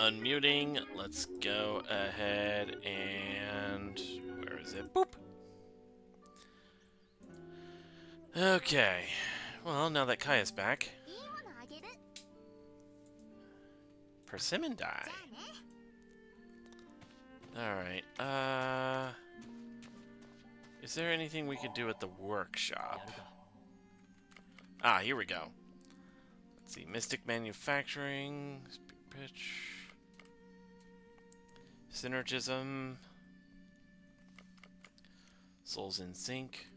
unmuting. Let's go ahead and... Where is it? Boop! Okay. Well, now that Kaya's back... Persimmon dye. Alright, is there anything we could do at the workshop? Ah, here we go. Let's see, Mystic Manufacturing, Speed Pitch, Synergism, Souls in Sync.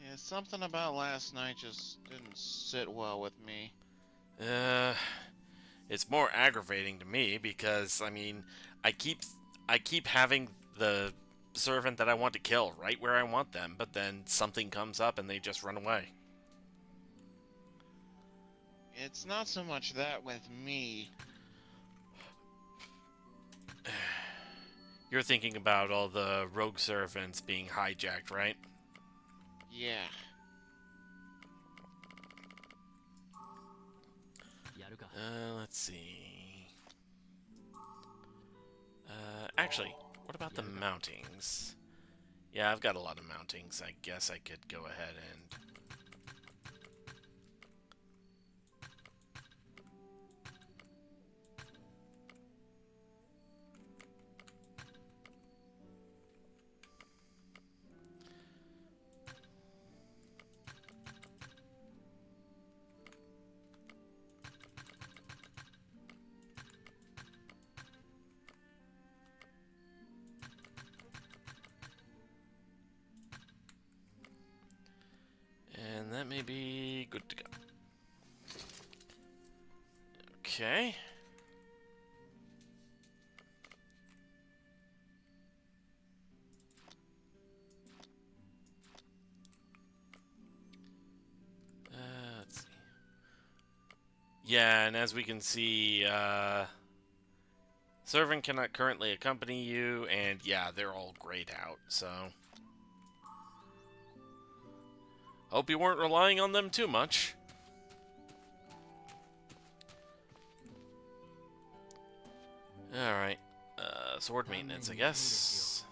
Yeah, something about last night just didn't sit well with me. It's more aggravating to me because, I mean, I keep having the servant that I want to kill right where I want them, but then something comes up and they just run away. It's not so much that with me. You're thinking about all the rogue servants being hijacked, right? Yeah. Let's see. Actually, what about the mountings? Yeah, I've got a lot of mountings. I guess I could go ahead and... And that may be good to go. Okay. Let's see. Yeah, and as we can see, servant cannot currently accompany you, and yeah, they're all grayed out, so... Hope you weren't relying on them too much. Alright. Sword maintenance, I guess.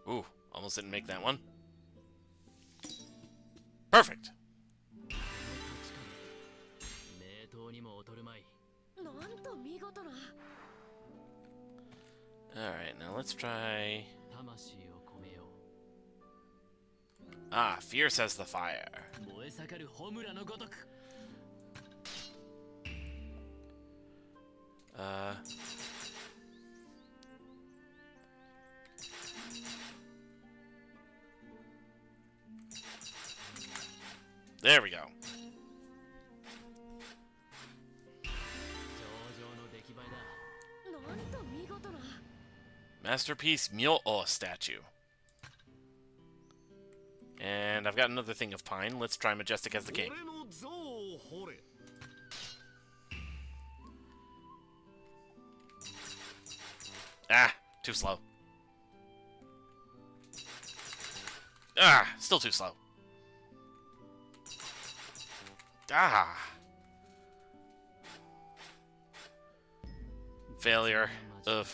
Ooh, almost didn't make that one. Perfect! Alright, now let's try... Ah, fierce as the fire. There we go. Masterpiece Myo-O statue. And I've got another thing of pine. Let's try Majestic as the King. Ah, too slow. Ah, still too slow. Ah. Failure. Ugh.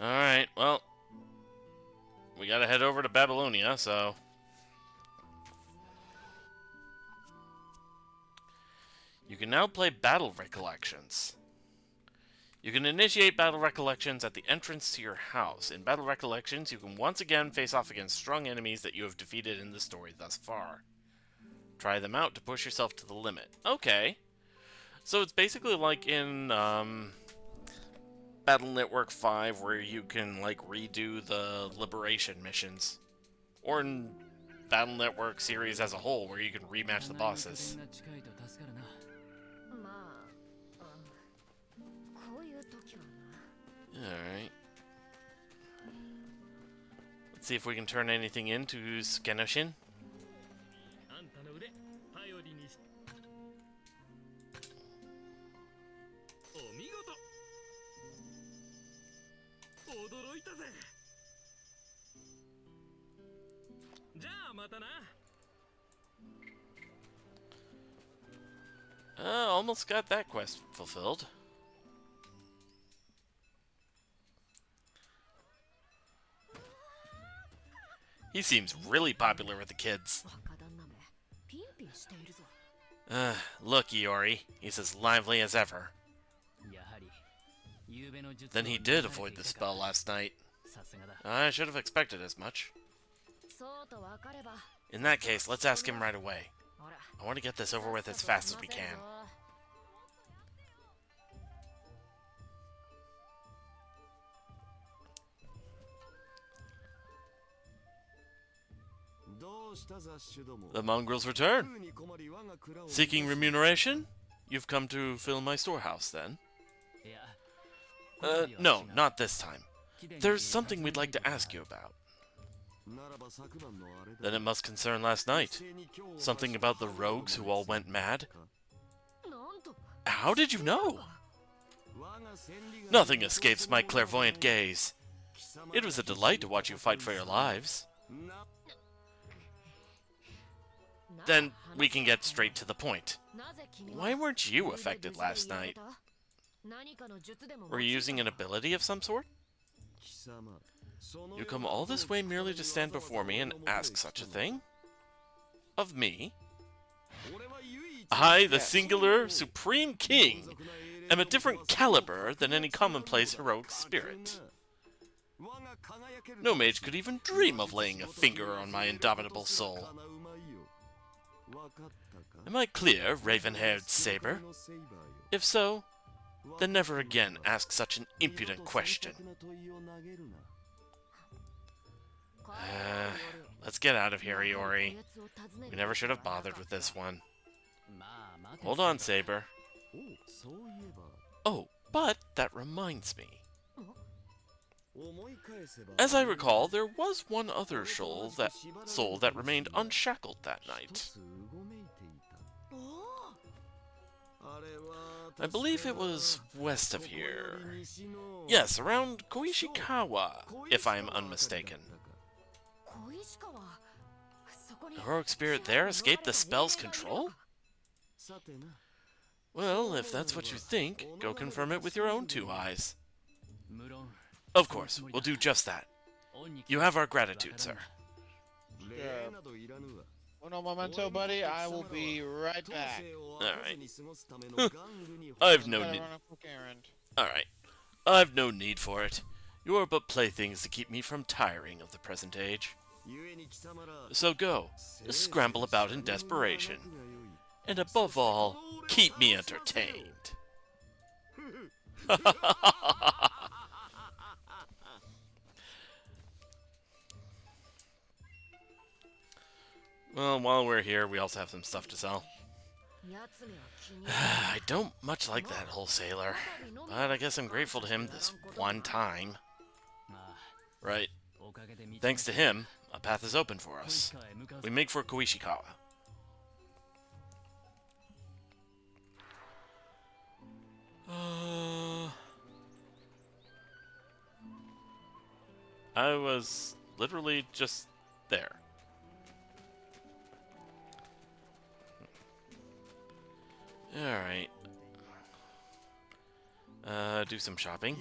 Alright, well. We gotta head over to Babylonia, so... You can now play Battle Recollections. You can initiate Battle Recollections at the entrance to your house. In Battle Recollections, you can once again face off against strong enemies that you have defeated in the story thus far. Try them out to push yourself to the limit. Okay. So it's basically like in Battle Network 5 where you can like redo the Liberation missions. Or in Battle Network series as a whole where you can rematch the bosses. Alright. Let's see if we can turn anything into Skenoshin. Almost got that quest fulfilled. He seems really popular with the kids. Look, Iori. He's as lively as ever. Then he did avoid the spell last night. I should have expected as much. In that case, let's ask him right away. I want to get this over with as fast as we can. The mongrels return. Seeking remuneration? You've come to fill my storehouse, then? No, not this time. There's something we'd like to ask you about. Then it must concern last night. Something about the rogues who all went mad? How did you know? Nothing escapes my clairvoyant gaze. It was a delight to watch you fight for your lives. Then we can get straight to the point. Why weren't you affected last night? Were you using an ability of some sort? You come all this way merely to stand before me and ask such a thing? Of me? I, the singular, supreme king, am a different caliber than any commonplace heroic spirit. No mage could even dream of laying a finger on my indomitable soul. Am I clear, raven-haired saber? If so, then never again ask such an impudent question. Let's get out of here, Iori. We never should have bothered with this one. Hold on, Saber. Oh, but that reminds me. As I recall, there was one other soul that remained unshackled that night. I believe it was west of here. Yes, around Koishikawa, if I am unmistaken. The heroic spirit there escaped the spell's control? Well, if that's what you think, go confirm it with your own two eyes. Of course, we'll do just that. You have our gratitude, sir. Uno momento, buddy. I will be right back. Alright. I've no need. Alright. I've no need for it. You are but playthings to keep me from tiring of the present age. So go. Scramble about in desperation. And above all, keep me entertained. Well, while we're here, we also have some stuff to sell. I don't much like that wholesaler, but I guess I'm grateful to him this one time. Right. Thanks to him, a path is open for us. We make for Koishikawa. I was literally just there. Alright. Do some shopping.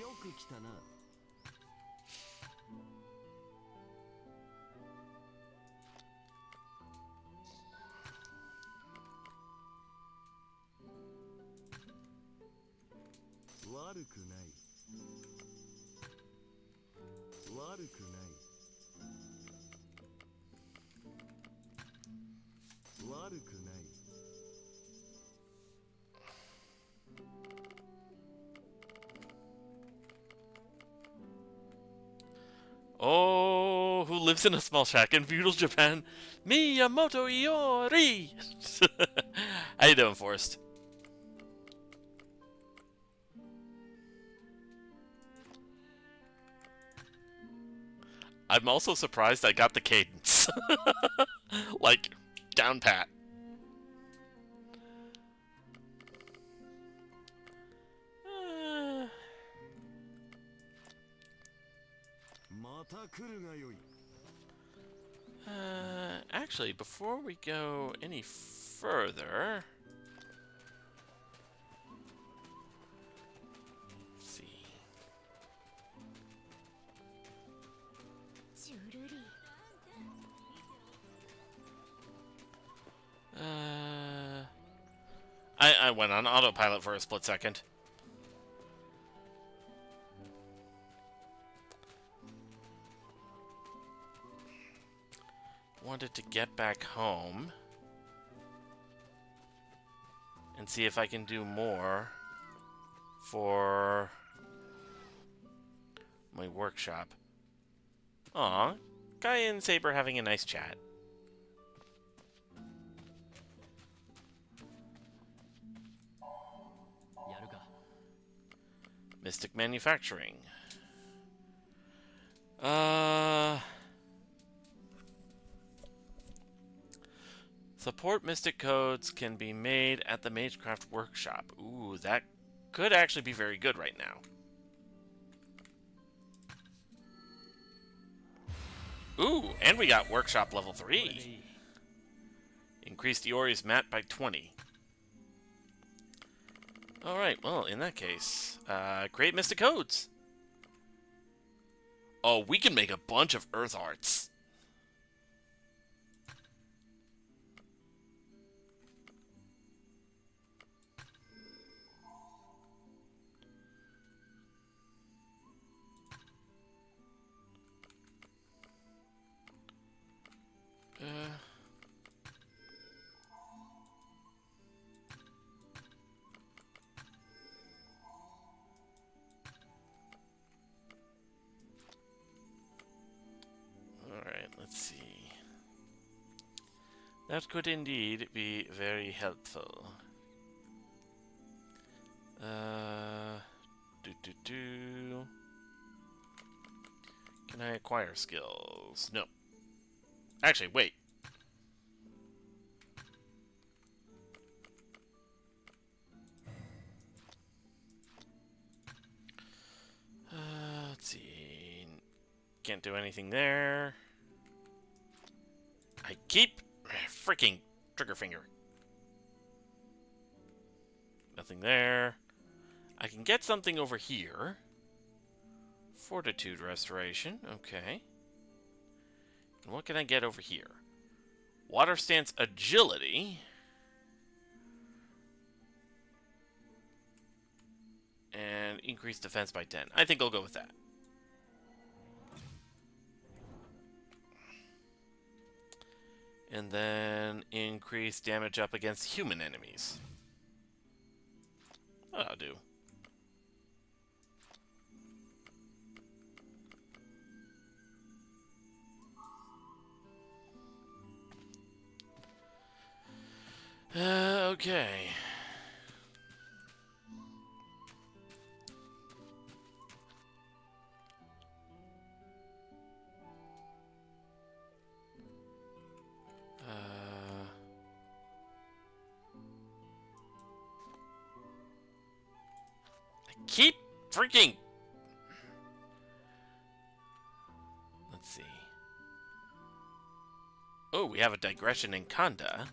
Oh, who lives in a small shack in feudal Japan? Miyamoto Iori! How you doing, Forrest? I'm also surprised I got the cadence. Like, down pat. Actually, before we go any further... Let's see. I went on autopilot for a split second. Wanted to get back home and see if I can do more for my workshop. Aw, Guy and Saber having a nice chat. Mystic Manufacturing. Support Mystic codes can be made at the Magecraft Workshop. Ooh, that could actually be very good right now. Ooh, and we got Workshop level 3. Increased Iori's mat by 20. Alright, well, in that case, create Mystic codes. Oh, we can make a bunch of Earth Arts. Alright, let's see. That could indeed be very helpful. Can I acquire skills? No. Actually, wait. Let's see. Can't do anything there. I keep freaking trigger finger. Nothing there. I can get something over here. Fortitude restoration. Okay. And what can I get over here? Water stance agility. And increase defense by 10. I think I'll go with that. And then increase damage up against human enemies. That'll do. Okay. Keep freaking... Let's see. Oh, we have a digression in Kanda.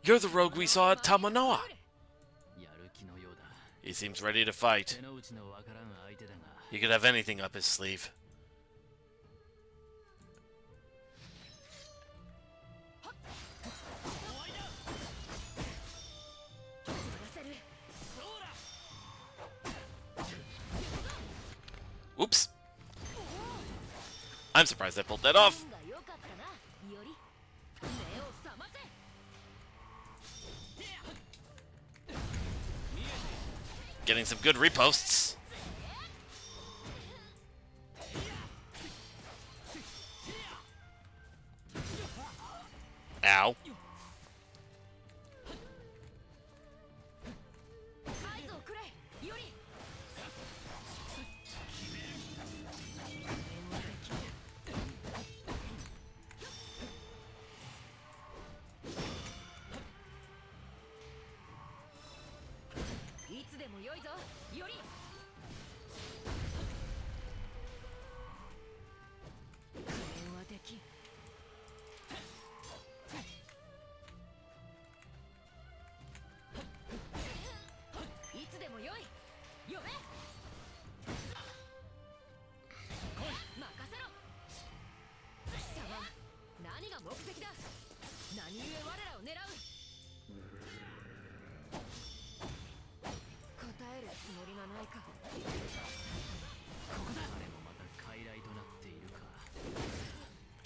You're the rogue we saw at Tamanoa. He seems ready to fight. He could have anything up his sleeve. Oops. I'm surprised I pulled that off. Getting some good reposts.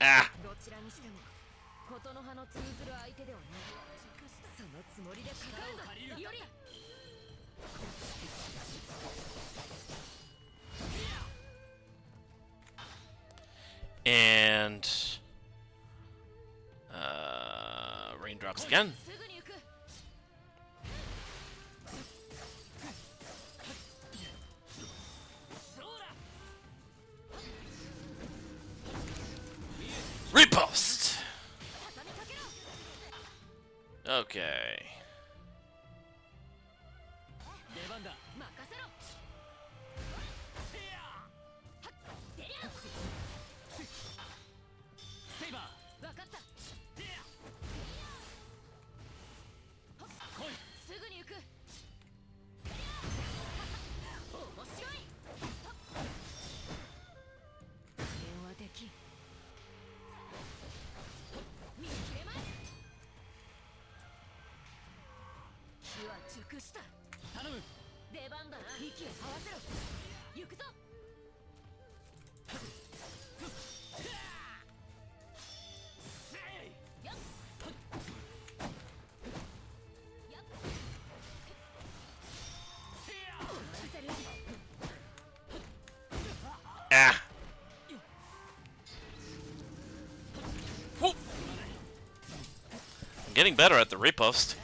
Ah! And raindrops again. Repost. Okay. Ah! Whoop. I'm getting better at the repost.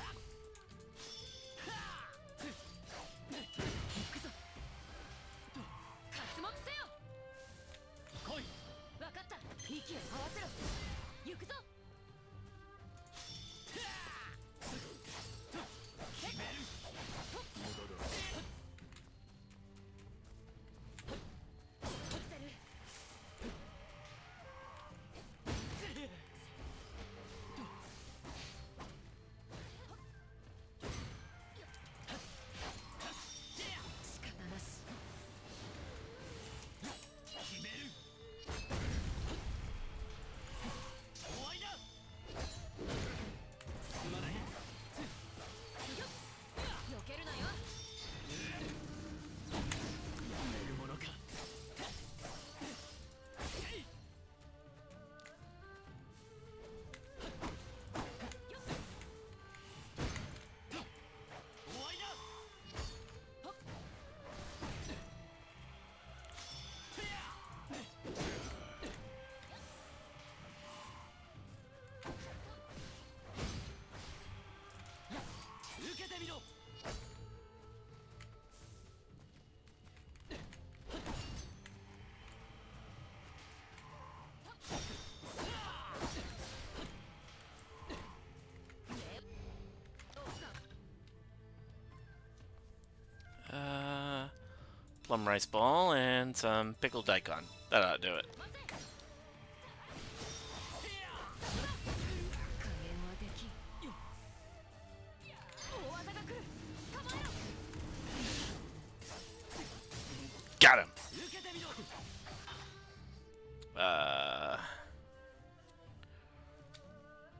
Plum rice ball and some pickled daikon. That ought to do it. Got him.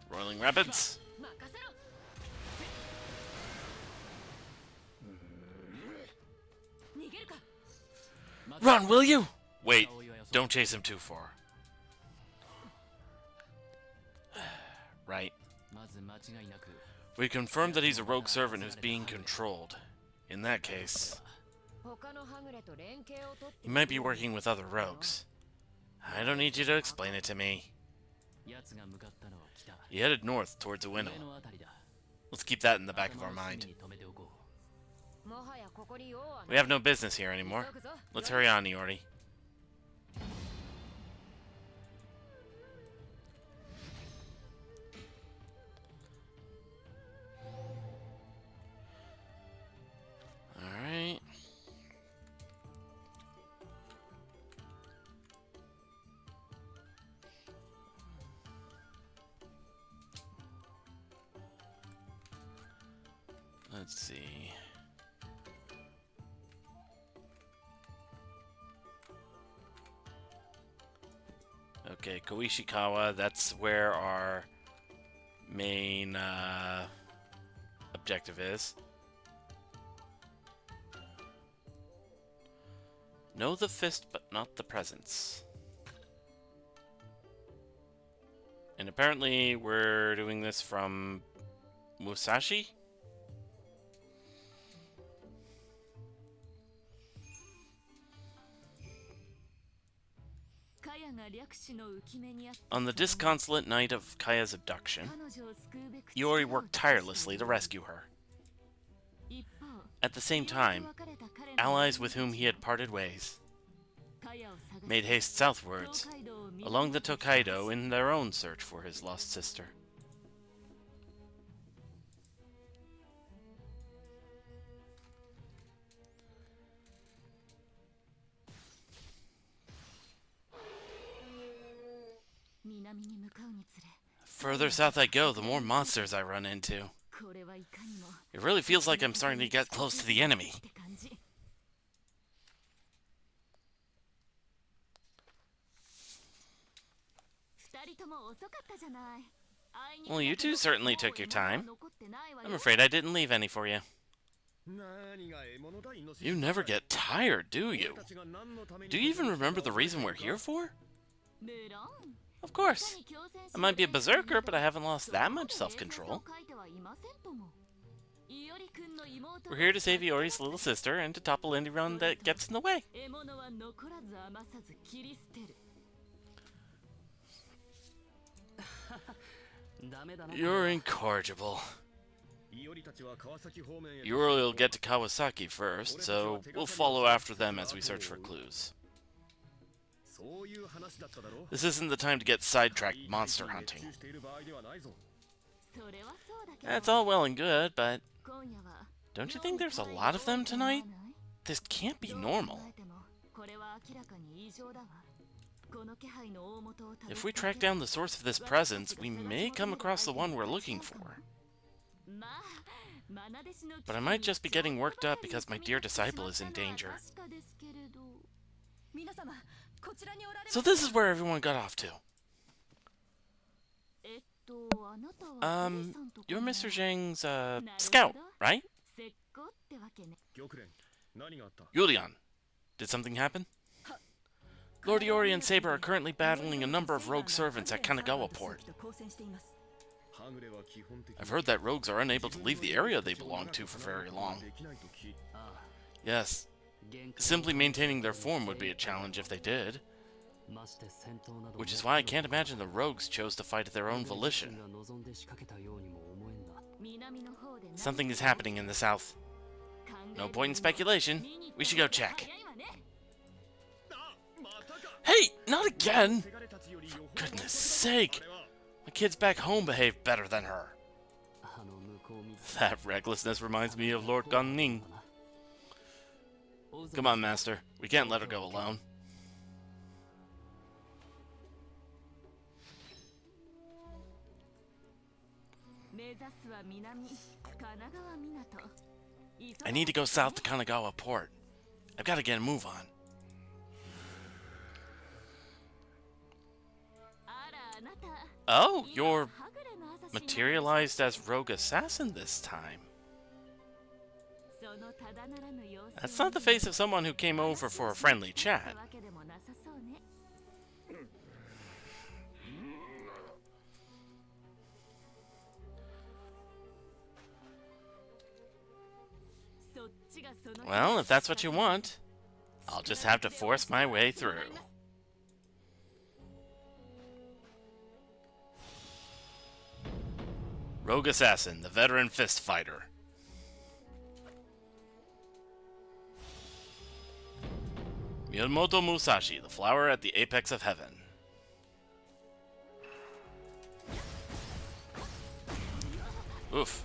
Rolling Rapids. Run, will you? Wait, don't chase him too far. Right. We confirmed that he's a rogue servant who's being controlled. In that case, he might be working with other rogues. I don't need you to explain it to me. He headed north towards Iaido. Let's keep that in the back of our mind. We have no business here anymore. Let's hurry on, Iori. Alright. Let's see. Okay, Koishikawa, that's where our main objective is. Know the fist, but not the presence. And apparently we're doing this from Musashi? On the disconsolate night of Kaya's abduction, Iori worked tirelessly to rescue her. At the same time, allies with whom he had parted ways made haste southwards, along the Tokaido in their own search for his lost sister. Further south I go, the more monsters I run into. It really feels like I'm starting to get close to the enemy. Well, you two certainly took your time. I'm afraid I didn't leave any for you. You never get tired, do you? Do you even remember the reason we're here for? Of course. I might be a berserker, but I haven't lost that much self-control. We're here to save Iori's little sister and to topple anyone that gets in the way. You're incorrigible. Iori will get to Kawasaki first, so we'll follow after them as we search for clues. This isn't the time to get sidetracked monster hunting. That's all well and good, but don't you think there's a lot of them tonight? This can't be normal. If we track down the source of this presence, we may come across the one we're looking for. But I might just be getting worked up because my dear disciple is in danger. So this is where everyone got off to. You're Mr. Zhang's, scout, right? Yulian, did something happen? Lord Iori and Saber are currently battling a number of rogue servants at Kanagawa port. I've heard that rogues are unable to leave the area they belong to for very long. Yes, simply maintaining their form would be a challenge if they did. Which is why I can't imagine the rogues chose to fight at their own volition. Something is happening in the south. No point in speculation. We should go check. Hey, not again! For goodness sake! My kids back home behave better than her. That recklessness reminds me of Lord Ganning. Come on, Master. We can't let her go alone. I need to go south to Kanagawa port. I've got to get a move on. Oh, you're materialized as rogue assassin this time. That's not the face of someone who came over for a friendly chat. Well, if that's what you want, I'll just have to force my way through. Rogue Assassin, the veteran fist fighter. Miyamoto Musashi, the flower at the apex of heaven. Oof.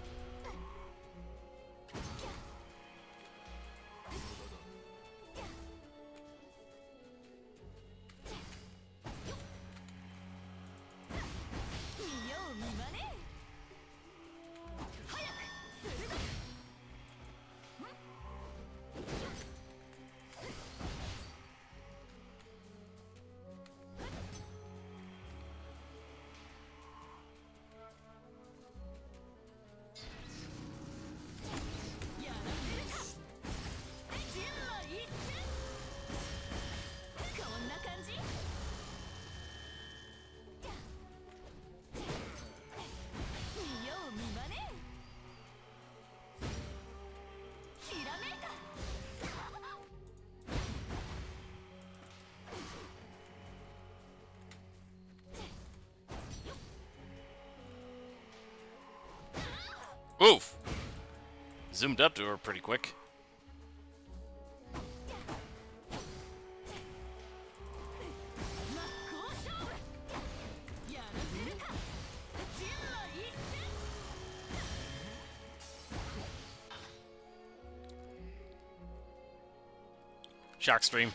zoomed up to her pretty quick. Shock stream.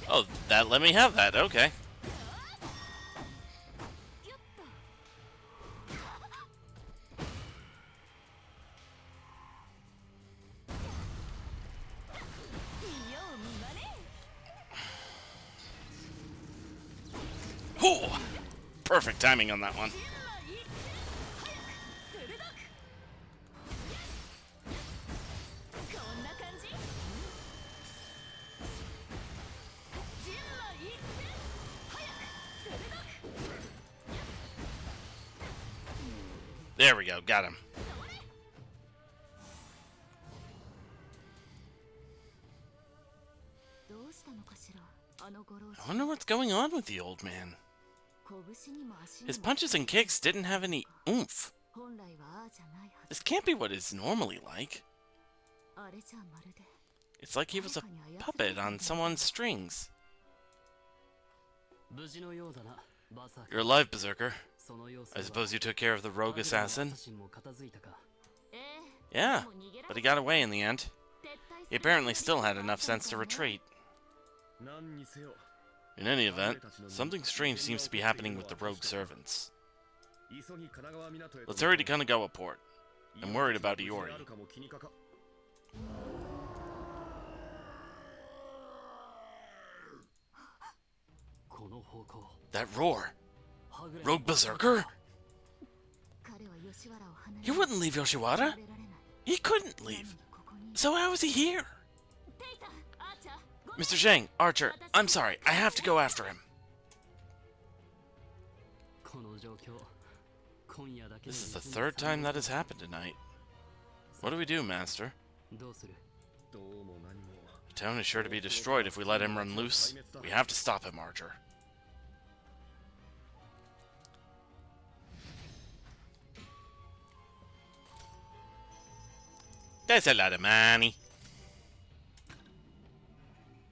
Oh, that let me have that. Okay. Ooh, perfect timing on that one. There we go, got him. I wonder what's going on with the old man. His punches and kicks didn't have any oomph. This can't be what it's normally like. It's like he was a puppet on someone's strings. You're alive, Berserker. I suppose you took care of the rogue assassin? Yeah, but he got away in the end. He apparently still had enough sense to retreat. In any event, something strange seems to be happening with the rogue servants. Let's hurry to Kanagawa port. I'm worried about Iori. That roar! Rogue Berserker? He wouldn't leave Yoshiwara. He couldn't leave. So how is he here? Mr. Zhang, Archer, I'm sorry. I have to go after him. This is the third time that has happened tonight. What do we do, Master? The town is sure to be destroyed if we let him run loose. We have to stop him, Archer. That's a lot of money.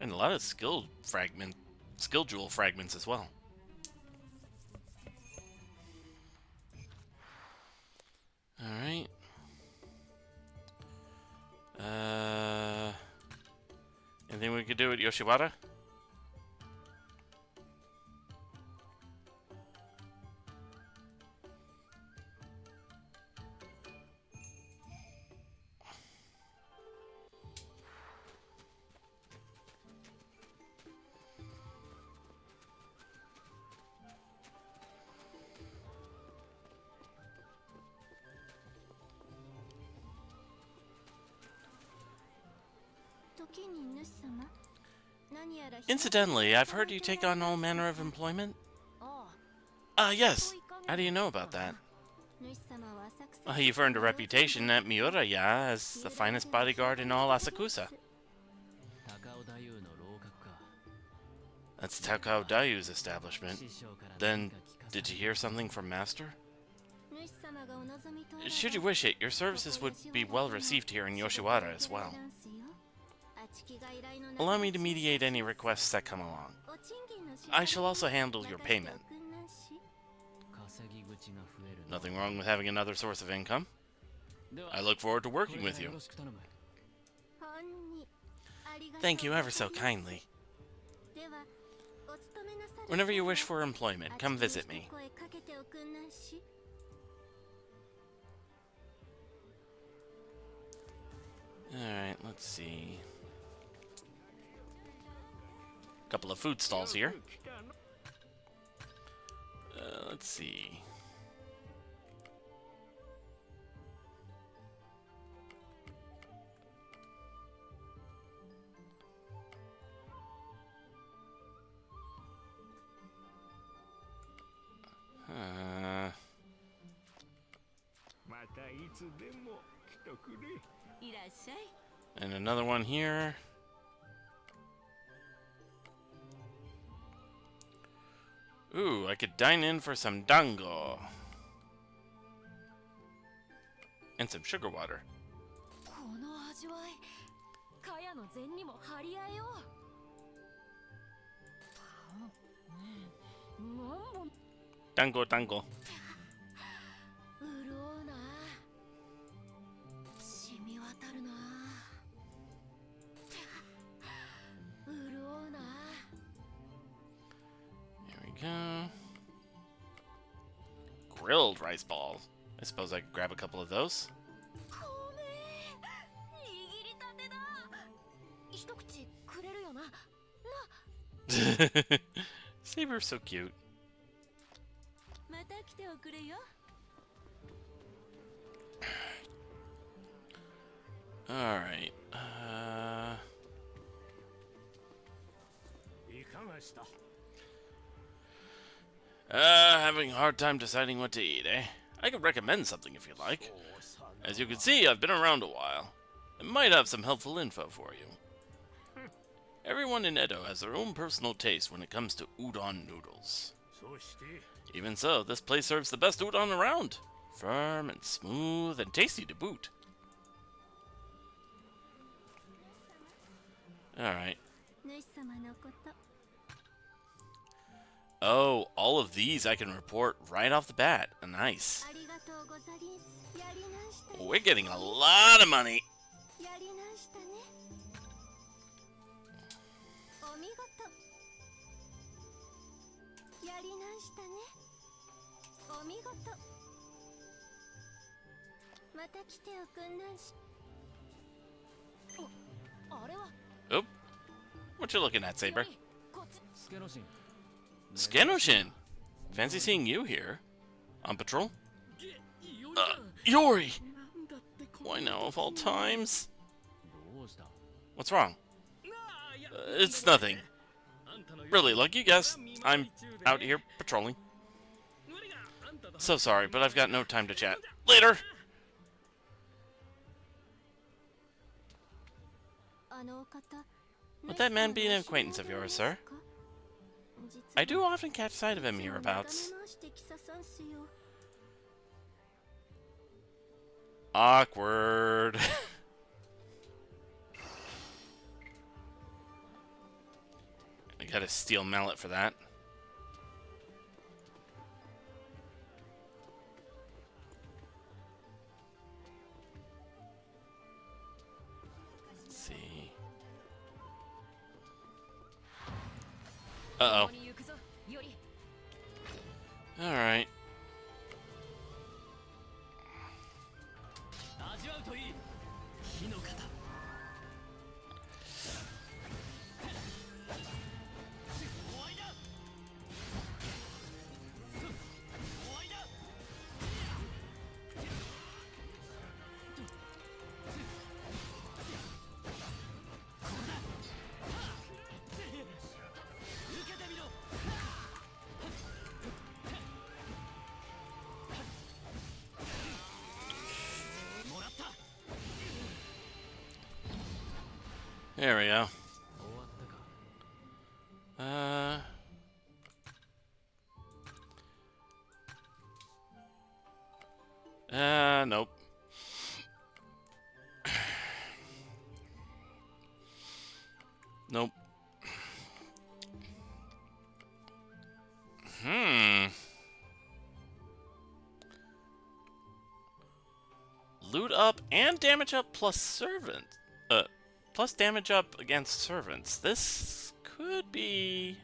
And a lot of skill jewel fragments as well. Alright. Anything we could do at Yoshiwara? Incidentally, I've heard you take on all manner of employment. Yes. How do you know about that? You've earned a reputation at Miuraya as the finest bodyguard in all Asakusa. That's Takao Dayu's establishment. Then, did you hear something from Master? Should you wish it, your services would be well received here in Yoshiwara as well. Allow me to mediate any requests that come along. I shall also handle your payment. Nothing wrong with having another source of income. I look forward to working with you. Thank you ever so kindly. Whenever you wish for employment, come visit me. Alright, let's see. Couple of food stalls here. Let's see. And another one here. Ooh, I could dine in for some dango. And some sugar water. Dango, dango. There we go. Grilled rice balls. I suppose I could grab a couple of those. Saber's so cute. Alright. Having a hard time deciding what to eat, eh? I could recommend something if you like. As you can see, I've been around a while. I might have some helpful info for you. Everyone in Edo has their own personal taste when it comes to udon noodles. Even so, this place serves the best udon around. Firm and smooth and tasty to boot. Alright. Oh, all of these I can report right off the bat. Nice. We're getting a lot of money. Oop. What you looking at, Saber? Scanoshin! Fancy seeing you here. On patrol? Yori! Why now of all times? What's wrong? It's nothing. Really, like you guessed, I'm out here patrolling. So sorry, but I've got no time to chat. Later! Would that man be an acquaintance of yours, sir? I do often catch sight of him hereabouts. Awkward. I got a steel mallet for that. Let's see. Uh-oh. Alright. There we go. Nope. Nope. Loot up and damage up plus servant. Plus damage up against servants. This could be...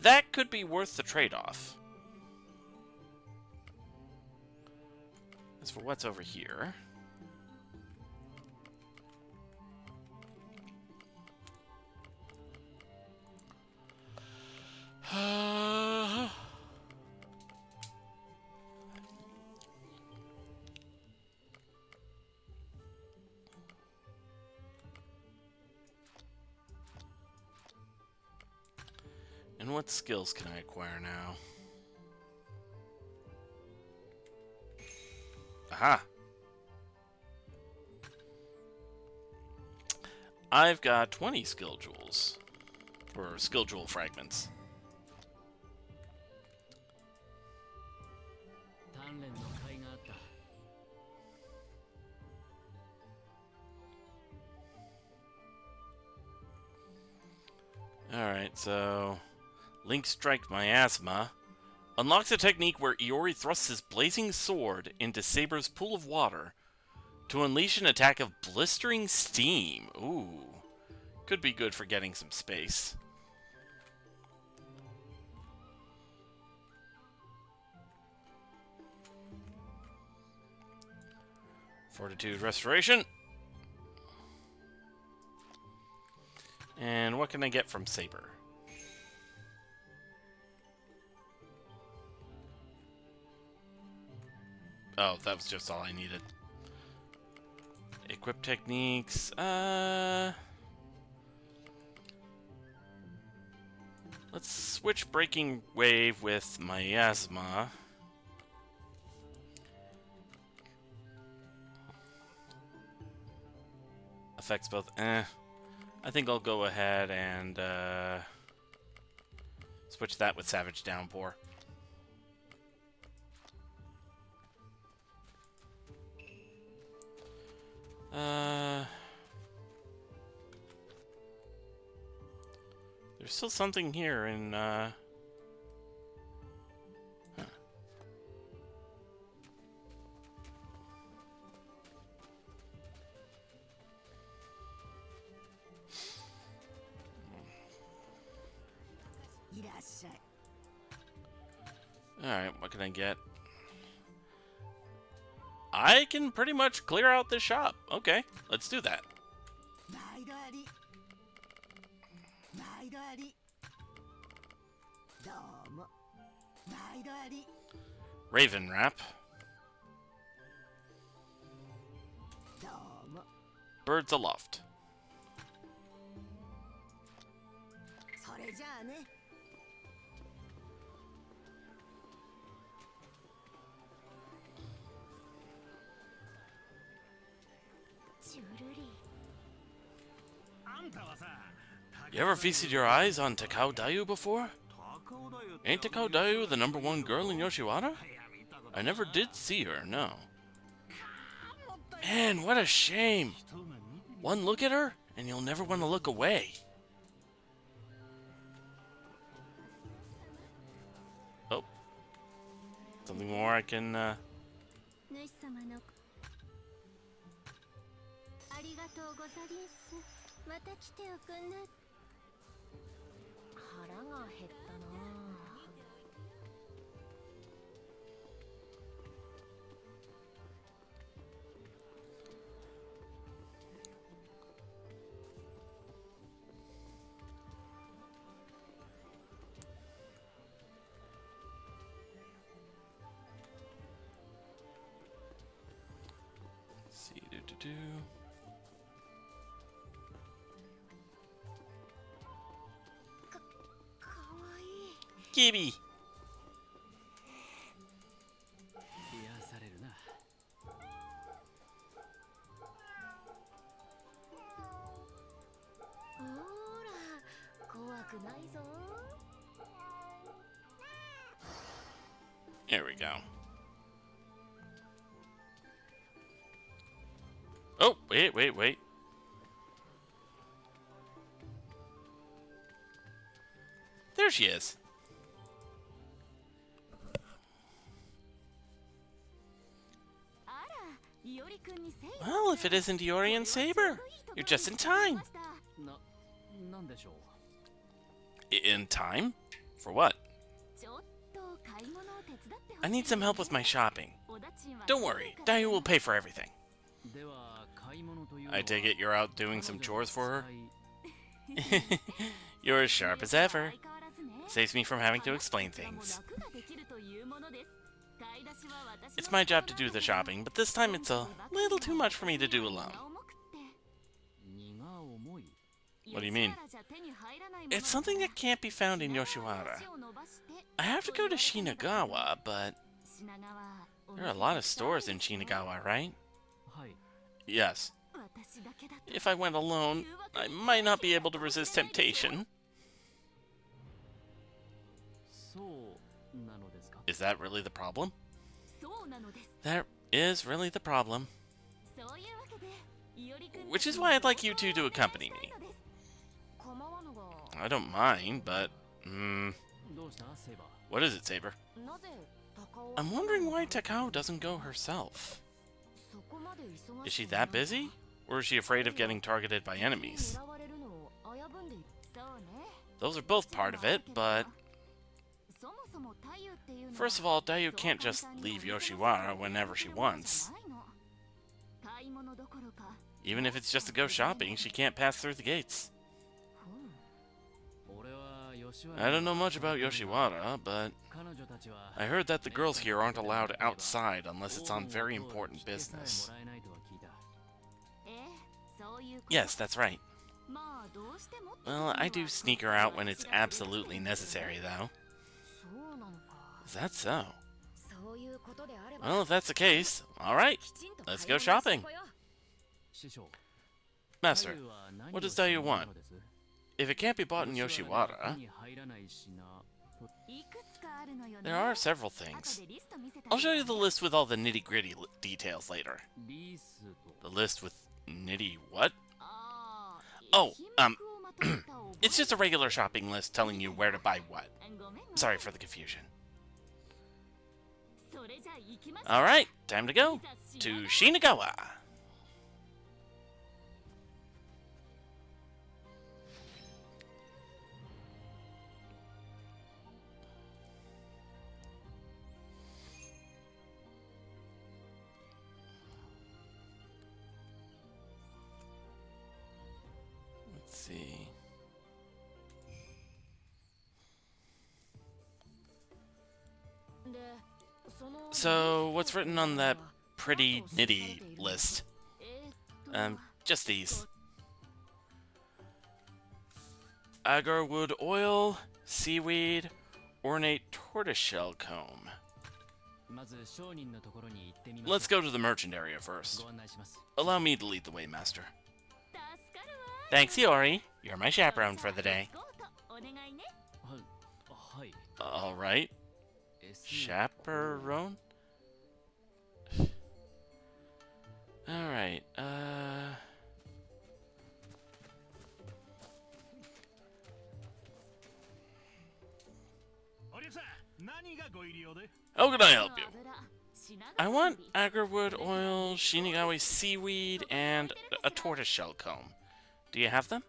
That could be worth the trade-off. As for what's over here... And what skills can I acquire now? Aha! I've got 20 skill jewels. Or skill jewel fragments. Alright, so... Link Strike Miasma unlocks a technique where Iori thrusts his blazing sword into Saber's pool of water to unleash an attack of blistering steam. Ooh. Could be good for getting some space. Fortitude Restoration. And what can I get from Saber? Oh, that was just all I needed. Equip techniques. Let's switch Breaking Wave with Miasma. Affects both. I think I'll go ahead and switch that with Savage Downpour. There's still something here in, huh. Alright, what can I get? I can pretty much clear out this shop. Okay, let's do that. Raven Wrap. Birds Aloft. You ever feasted your eyes on Takao Dayu before? Ain't Takao Dayu the #1 girl in Yoshiwara? I never did see her, no. Man, what a shame! One look at her, and you'll never want to look away. Oh. Something more I can, see, Gibby! There we go. Oh, wait. There she is. Well, if it isn't Iori and Saber, you're just in time. In time? For what? I need some help with my shopping. Don't worry, Dayu will pay for everything. I take it you're out doing some chores for her? You're as sharp as ever. Saves me from having to explain things. It's my job to do the shopping, but this time it's a little too much for me to do alone. What do you mean? It's something that can't be found in Yoshiwara. I have to go to Shinagawa, but there are a lot of stores in Shinagawa, right? Yes. If I went alone, I might not be able to resist temptation. Is that really the problem? That is really the problem. Which is why I'd like you two to accompany me. I don't mind, but... What is it, Saber? I'm wondering why Takao doesn't go herself. Is she that busy? Or is she afraid of getting targeted by enemies? Those are both part of it, but... First of all, Dayu can't just leave Yoshiwara whenever she wants. Even if it's just to go shopping, she can't pass through the gates. I don't know much about Yoshiwara, but I heard that the girls here aren't allowed outside unless it's on very important business. Yes, that's right. Well, I do sneak her out when it's absolutely necessary, though. Is that so? Well, if that's the case, alright, let's go shopping. Master, what does Dayu want? If it can't be bought in Yoshiwara... There are several things. I'll show you the list with all the nitty-gritty details later. The list with nitty what? Oh, it's just a regular shopping list telling you where to buy what. Sorry for the confusion. Alright, time to go. To Shinagawa. Let's see. So, what's written on that pretty nitty list? Just these. Agarwood oil, seaweed, ornate tortoiseshell comb. Let's go to the merchant area first. Allow me to lead the way, Master. Thanks, Iori. You're my chaperone for the day. Alright. Chaperone? Alright, how can I help you? I want agarwood oil, Shinagawa seaweed, and a tortoiseshell comb. Do you have them?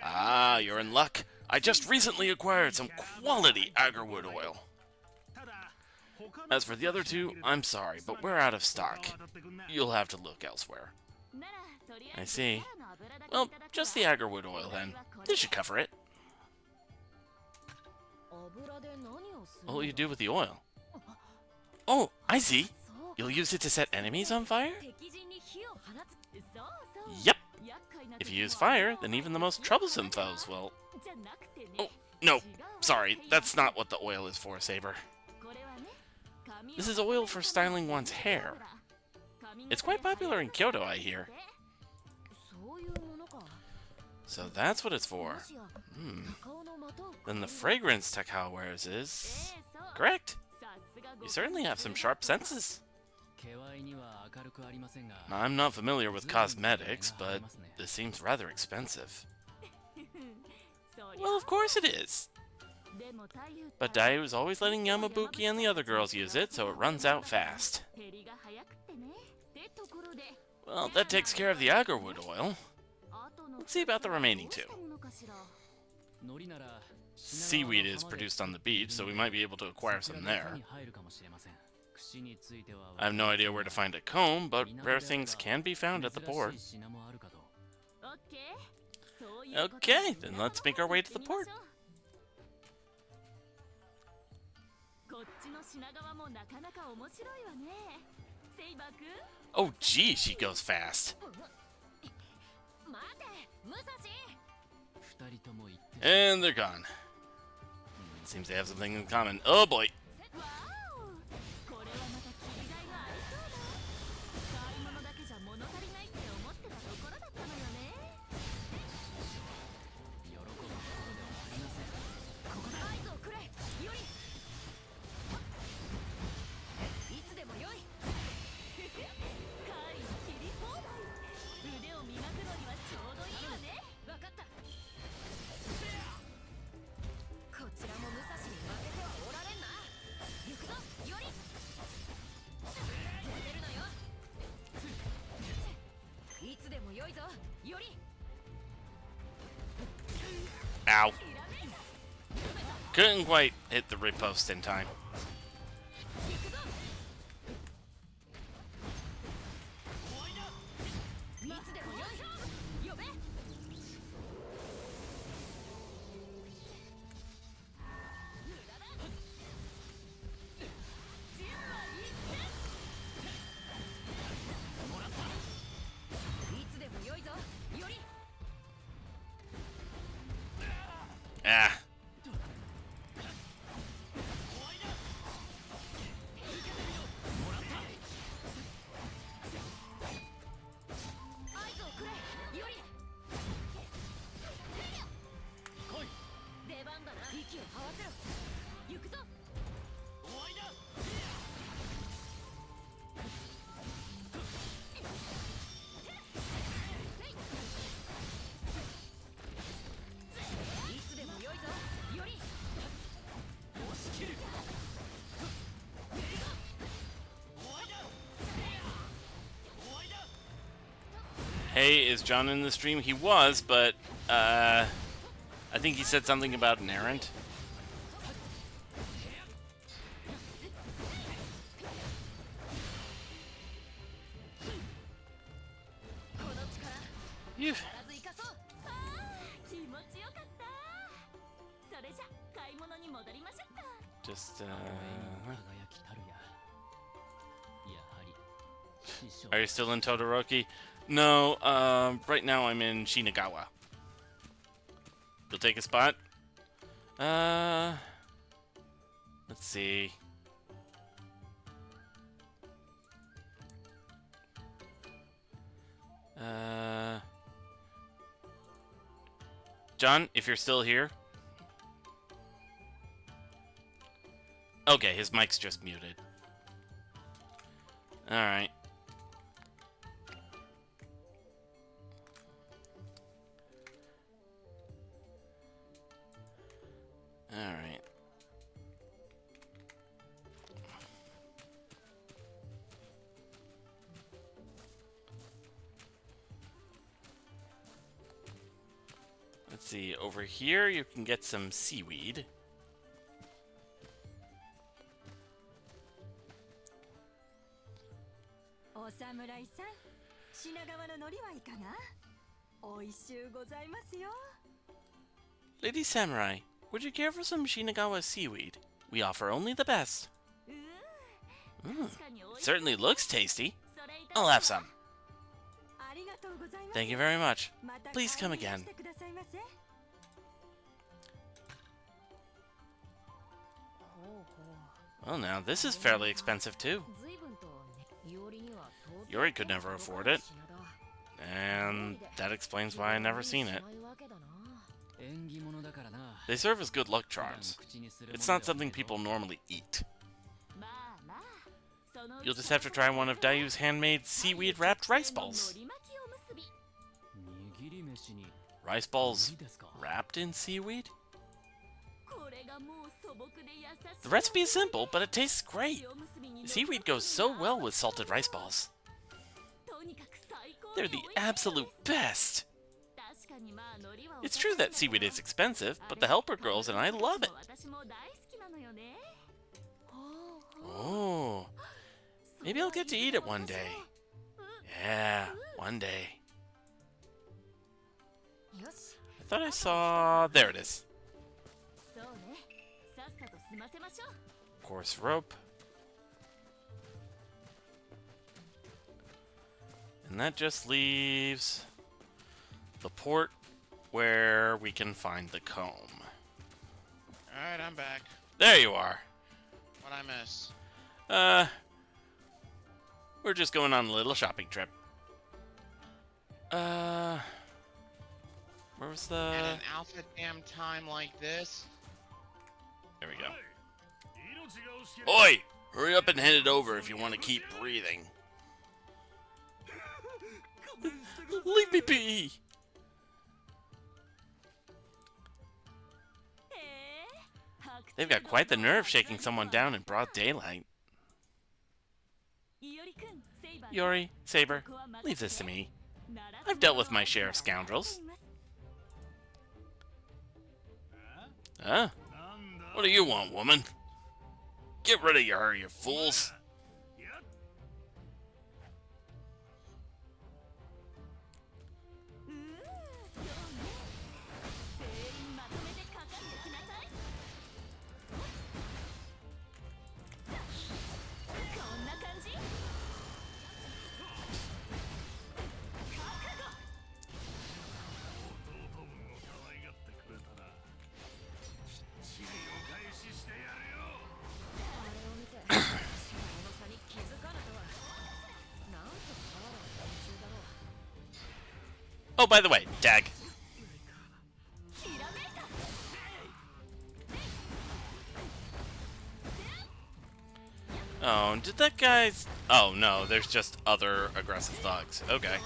Ah, you're in luck. I just recently acquired some quality agarwood oil. As for the other two, I'm sorry, but we're out of stock. You'll have to look elsewhere. I see. Well, just the agarwood oil then. This should cover it. What will you do with the oil? Oh, I see. You'll use it to set enemies on fire? Yep. If you use fire, then even the most troublesome foes will... Oh, no. Sorry, that's not what the oil is for, Saber. This is oil for styling one's hair. It's quite popular in Kyoto, I hear. So that's what it's for. Then the fragrance Takao wears is... correct. You certainly have some sharp senses. I'm not familiar with cosmetics, but this seems rather expensive. Well, of course it is. But Dayu is always letting Yamabuki and the other girls use it, so it runs out fast. Well, that takes care of the agarwood oil. Let's see about the remaining two. Seaweed is produced on the beach, so we might be able to acquire some there. I have no idea where to find a comb, but rare things can be found at the port. Okay, then let's make our way to the port. Oh gee, she goes fast. And they're gone. Seems they have something in common. Oh boy. Ow. Couldn't quite hit the riposte in time. Ah. Hey, is John in the stream? He was, but I think he said something about an errand. Phew. Just, Are you still in Todoroki? No, right now I'm in Shinagawa. You'll take a spot? Let's see. John, if you're still here. Okay, his mic's just muted. Alright. Alright. Let's see, over here you can get some seaweed. Lady Samurai, would you care for some Shinagawa seaweed? We offer only the best. It certainly looks tasty. I'll have some. Thank you very much. Please come again. Well, now this is fairly expensive too. Yuri could never afford it. And that explains why I never seen it. They serve as good luck charms. It's not something people normally eat. You'll just have to try one of Dayu's handmade seaweed-wrapped rice balls. Rice balls wrapped in seaweed? The recipe is simple, but it tastes great. Seaweed goes so well with salted rice balls. They're the absolute best. It's true that seaweed is expensive, but the helper girls and I love it. Oh, maybe I'll get to eat it one day. Yeah, one day. I thought I saw... There it is. Coarse rope. And that just leaves the port where we can find the comb. Alright, I'm back. There you are. What'd I miss? We're just going on a little shopping trip. Where was the... At an alpha damn time like this? There we go. Oi! Hurry up and hand it over if you want to keep breathing. Leave me be! They've got quite the nerve shaking someone down in broad daylight. Yori, Saber, leave this to me. I've dealt with my share of scoundrels. Huh? What do you want, woman? Get rid of her, you fools! Oh, by the way, Dag. Oh, did that guy's... Oh, no, there's just other aggressive thugs. Okay.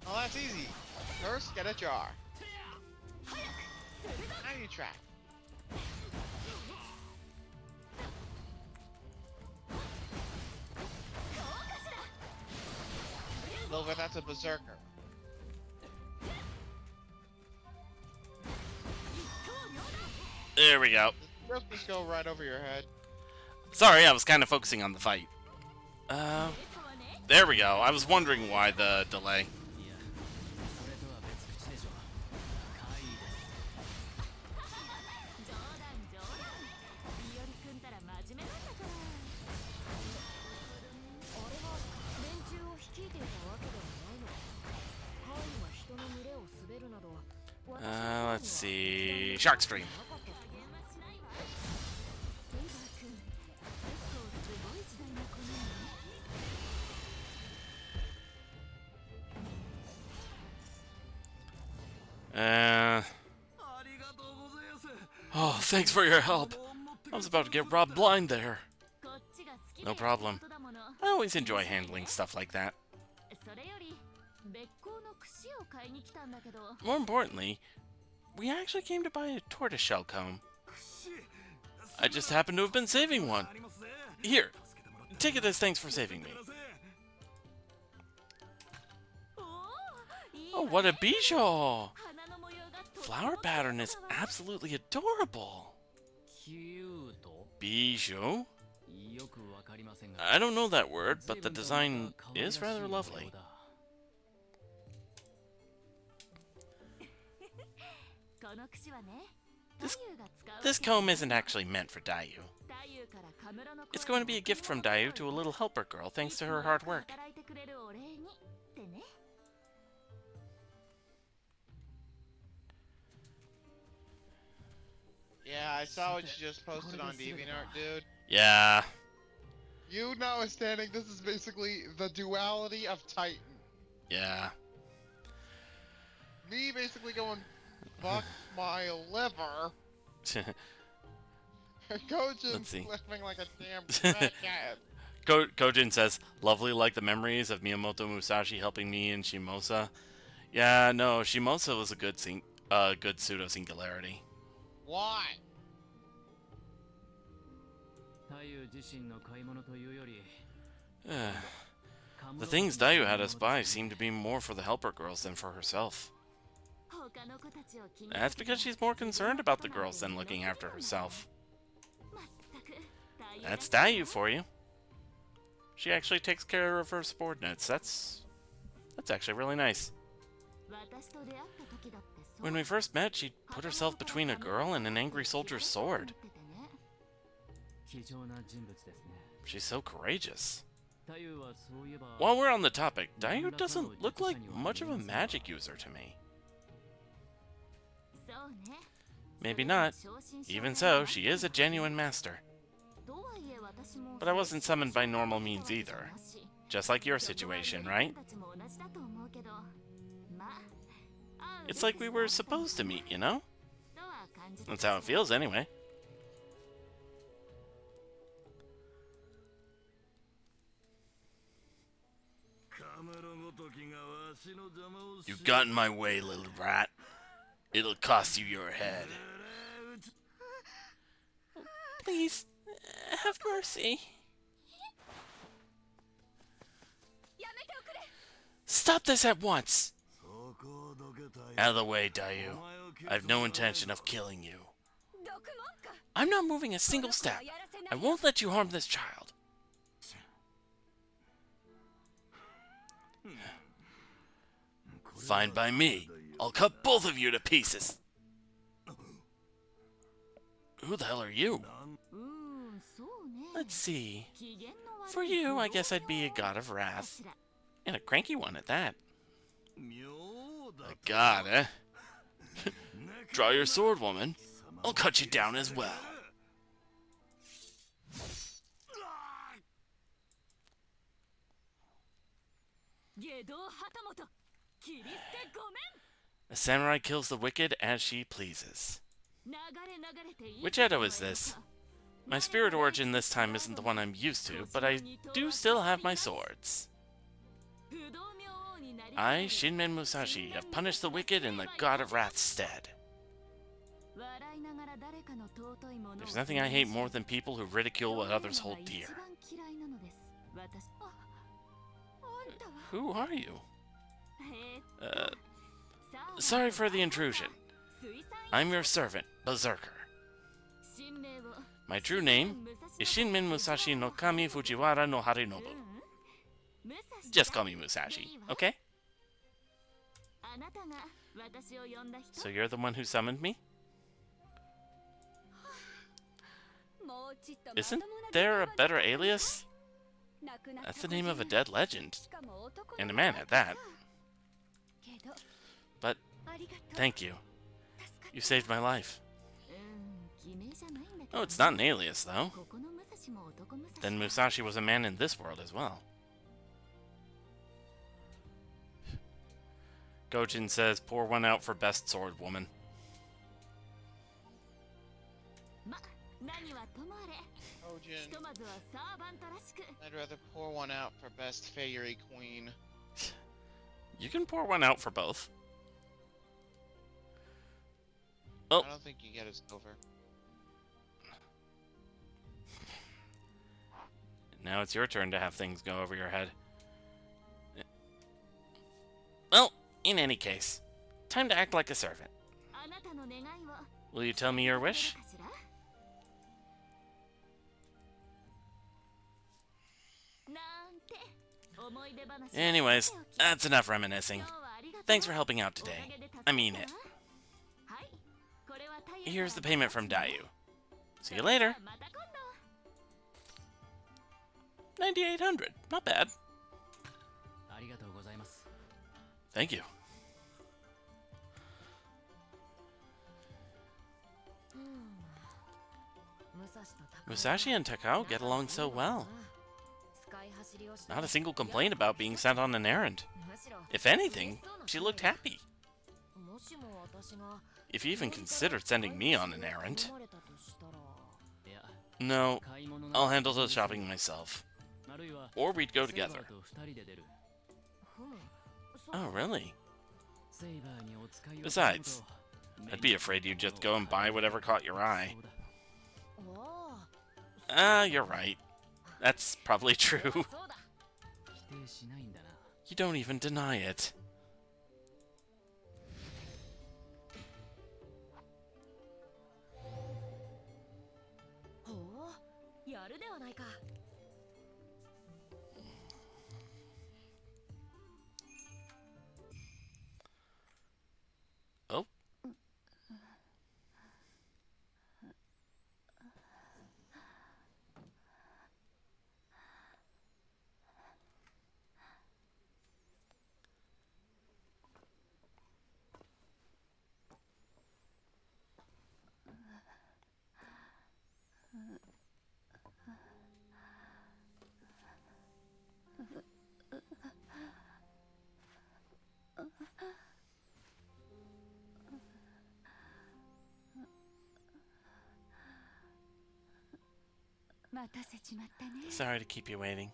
Oh, that's easy. First, get a jar. Now you track. Look, that's a berserker. There we go. Does just go right over your head? Sorry, I was kind of focusing on the fight. There we go. I was wondering why the delay. Let's see. Shark Stream. Oh, thanks for your help. I was about to get robbed blind there. No problem. I always enjoy handling stuff like that. More importantly, we actually came to buy a tortoiseshell comb. I just happened to have been saving one. Here, take it as thanks for saving me. Oh, what a bijou! Flower pattern is absolutely adorable. Bijou? I don't know that word, but the design is rather lovely. This comb isn't actually meant for Dayu. It's going to be a gift from Dayu to a little helper girl thanks to her hard work. Yeah, I saw what you just posted on DeviantArt, dude. Yeah. You notwithstanding, this is basically the duality of Titan. Yeah. Me basically going, fuck my liver. Kojin's living like a damn crackhead. Kojin says, lovely like the memories of Miyamoto Musashi helping me in Shimosa. Yeah, no, Shimosa was a good pseudo-singularity. Why? The things Dayu had us buy seemed to be more for the helper girls than for herself. That's because she's more concerned about the girls than looking after herself. That's Dayu for you. She actually takes care of her subordinates. That's actually really nice. When we first met, she put herself between a girl and an angry soldier's sword. She's so courageous. While we're on the topic, Dayu doesn't look like much of a magic user to me. Maybe not. Even so, she is a genuine master. But I wasn't summoned by normal means either. Just like your situation, right? It's like we were supposed to meet, you know? That's how it feels anyway. You got in my way, little rat. It'll cost you your head. Please, have mercy. Stop this at once! Out of the way, Dayu. I have no intention of killing you. I'm not moving a single step. I won't let you harm this child. Fine by me. I'll cut both of you to pieces. Who the hell are you? Let's see. For you, I guess I'd be a god of wrath. And a cranky one at that. A god, eh? Draw your sword, woman. I'll cut you down as well. A samurai kills the wicked as she pleases. Which Iaido is this? My spirit origin this time isn't the one I'm used to, but I do still have my swords. I, Shinmen Musashi, have punished the wicked in the God of Wrath's stead. There's nothing I hate more than people who ridicule what others hold dear. Who are you? Sorry for the intrusion. I'm your servant, Berserker. My true name is Shinmen Musashi no Kami Fujiwara no Harinobu. Just call me Musashi, okay? So you're the one who summoned me? Isn't there a better alias? That's the name of a dead legend. And a man at that. But, thank you. You saved my life. Oh, it's not an alias, though. Then Musashi was a man in this world as well. Gojin says, pour one out for best sword woman. Ojin, I'd rather pour one out for best fairy queen. You can pour one out for both. Oh. I don't think you get a silver. Now it's your turn to have things go over your head. Well, in any case, time to act like a servant. Will you tell me your wish? Anyways, that's enough reminiscing. Thanks for helping out today. I mean it. Here's the payment from Dayu. See you later. 9,800. Not bad. Thank you. Musashi and Takao get along so well. Not a single complaint about being sent on an errand. If anything, she looked happy. If you even considered sending me on an errand. No, I'll handle the shopping myself. Or we'd go together. Oh, really? Besides, I'd be afraid you'd just go and buy whatever caught your eye. You're right. That's probably true. You don't even deny it. Oh. Sorry to keep you waiting.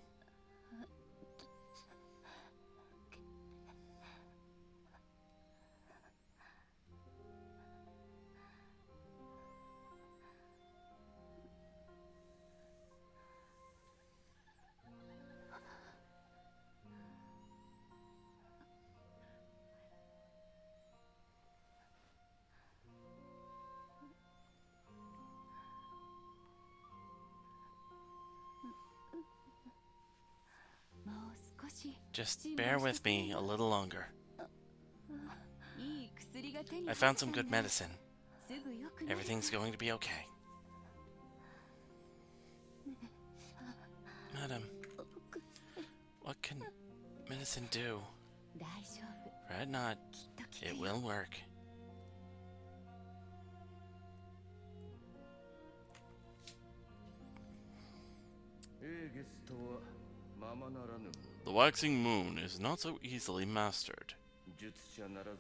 Just bear with me a little longer. I found some good medicine. Everything's going to be okay. Madam, what can medicine do? Fret not. It will work. The waxing moon is not so easily mastered,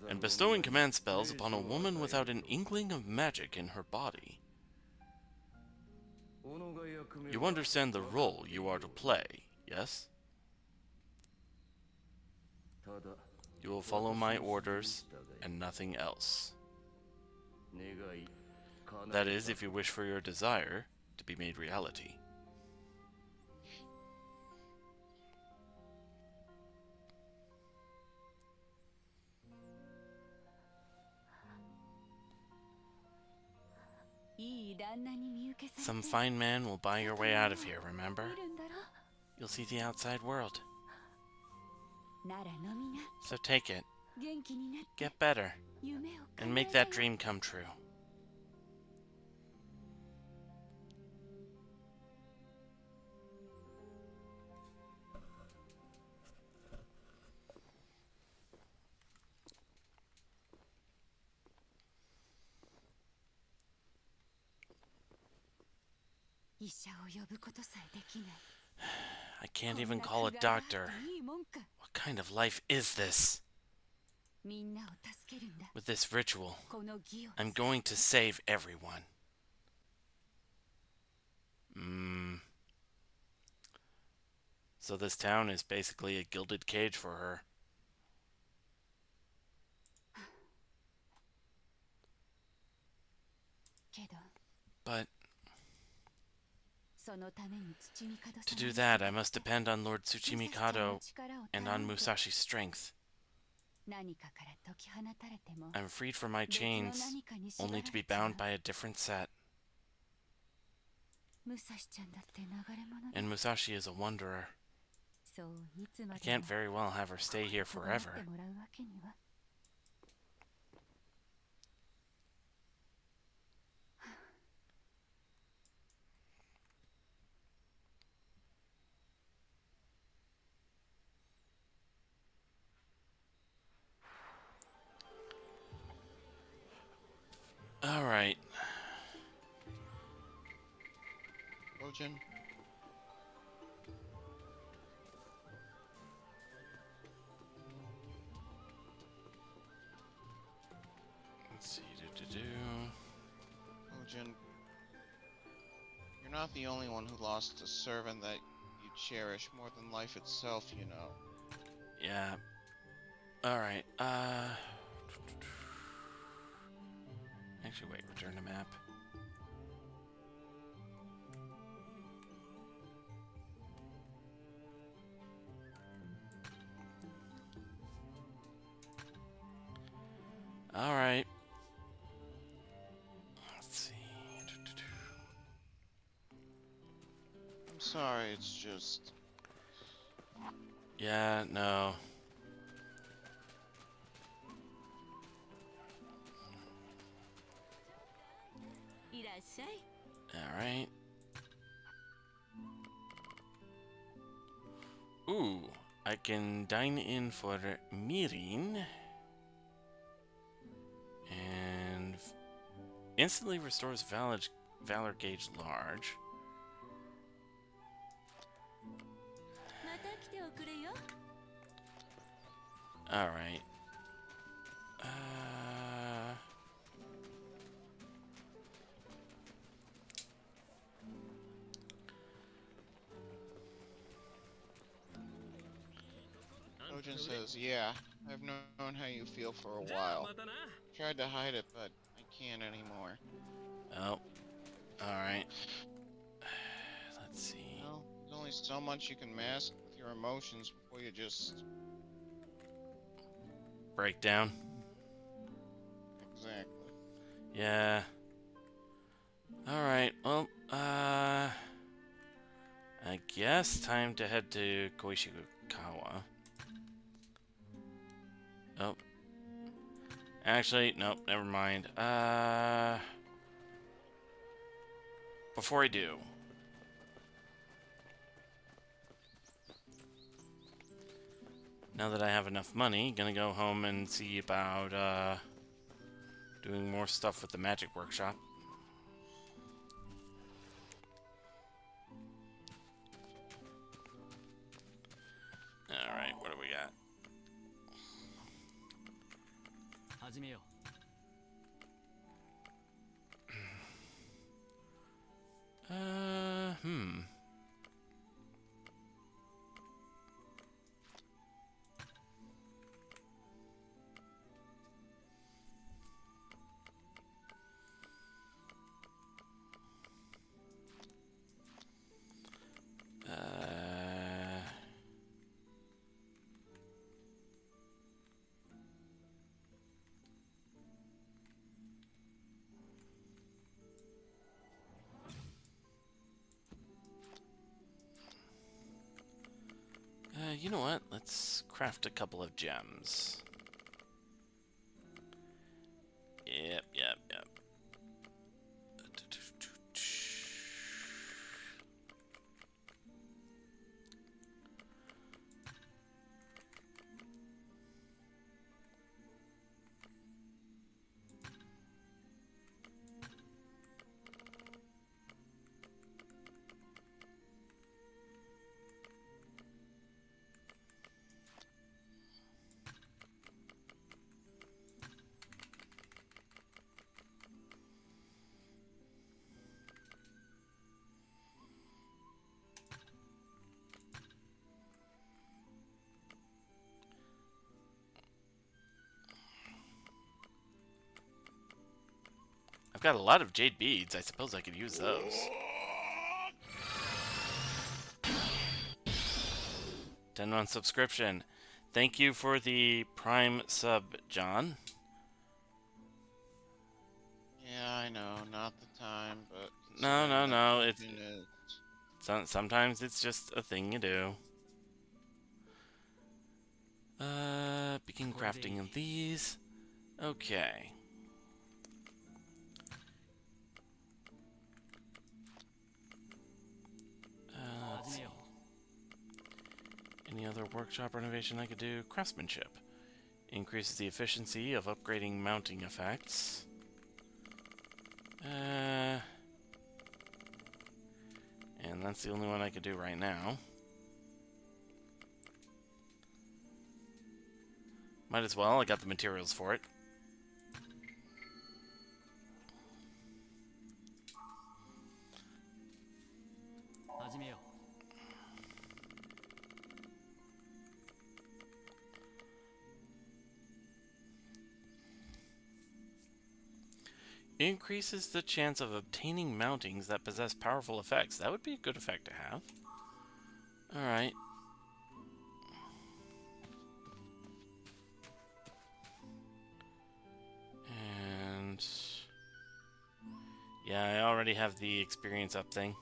and bestowing command spells upon a woman without an inkling of magic in her body. You understand the role you are to play, yes? You will follow my orders and nothing else. That is, if you wish for your desire to be made reality. Some fine man will buy your way out of here, remember? You'll see the outside world. So take it, get better, and make that dream come true. I can't even call a doctor. What kind of life is this? With this ritual, I'm going to save everyone. So this town is basically a gilded cage for her. But to do that, I must depend on Lord Tsuchimikado and on Musashi's strength. I'm freed from my chains, only to be bound by a different set. And Musashi is a wanderer. I can't very well have her stay here forever. Alright. Ojin. Let's see, Ojin, you're not the only one who lost a servant that you cherish more than life itself, you know. Yeah. Alright, actually, wait, return to map. Alright. Let's see. I'm sorry, it's just... Yeah, no. Alright. Ooh, I can dine in for Mirin. And instantly restores valor gauge large. Alright. Sergeant says, yeah, I've known how you feel for a while. Tried to hide it, but I can't anymore. Oh, alright. Let's see. Well, there's only so much you can mask with your emotions before you just... Breakdown. Exactly. Yeah. Alright, well, I guess time to head to Koishikawa. Oh. Actually, nope, never mind. Before I do, now that I have enough money, gonna go home and see about, doing more stuff with the magic workshop. Alright, what do we got? Hmm. You know what? Let's craft a couple of gems. Yep. I've got a lot of jade beads. I suppose I could use those. 10-month subscription. Thank you for the Prime sub, John. Yeah, I know, not the time, but No. It's is... sometimes it's just a thing you do. Begin crafting of these. Okay. Let's see. Any other workshop renovation I could do? Craftsmanship. Increases the efficiency of upgrading mounting effects. And that's the only one I could do right now. Might as well, I got the materials for it. Increases the chance of obtaining mountings that possess powerful effects. That would be a good effect to have. Alright. And... yeah, I already have the experience up thing.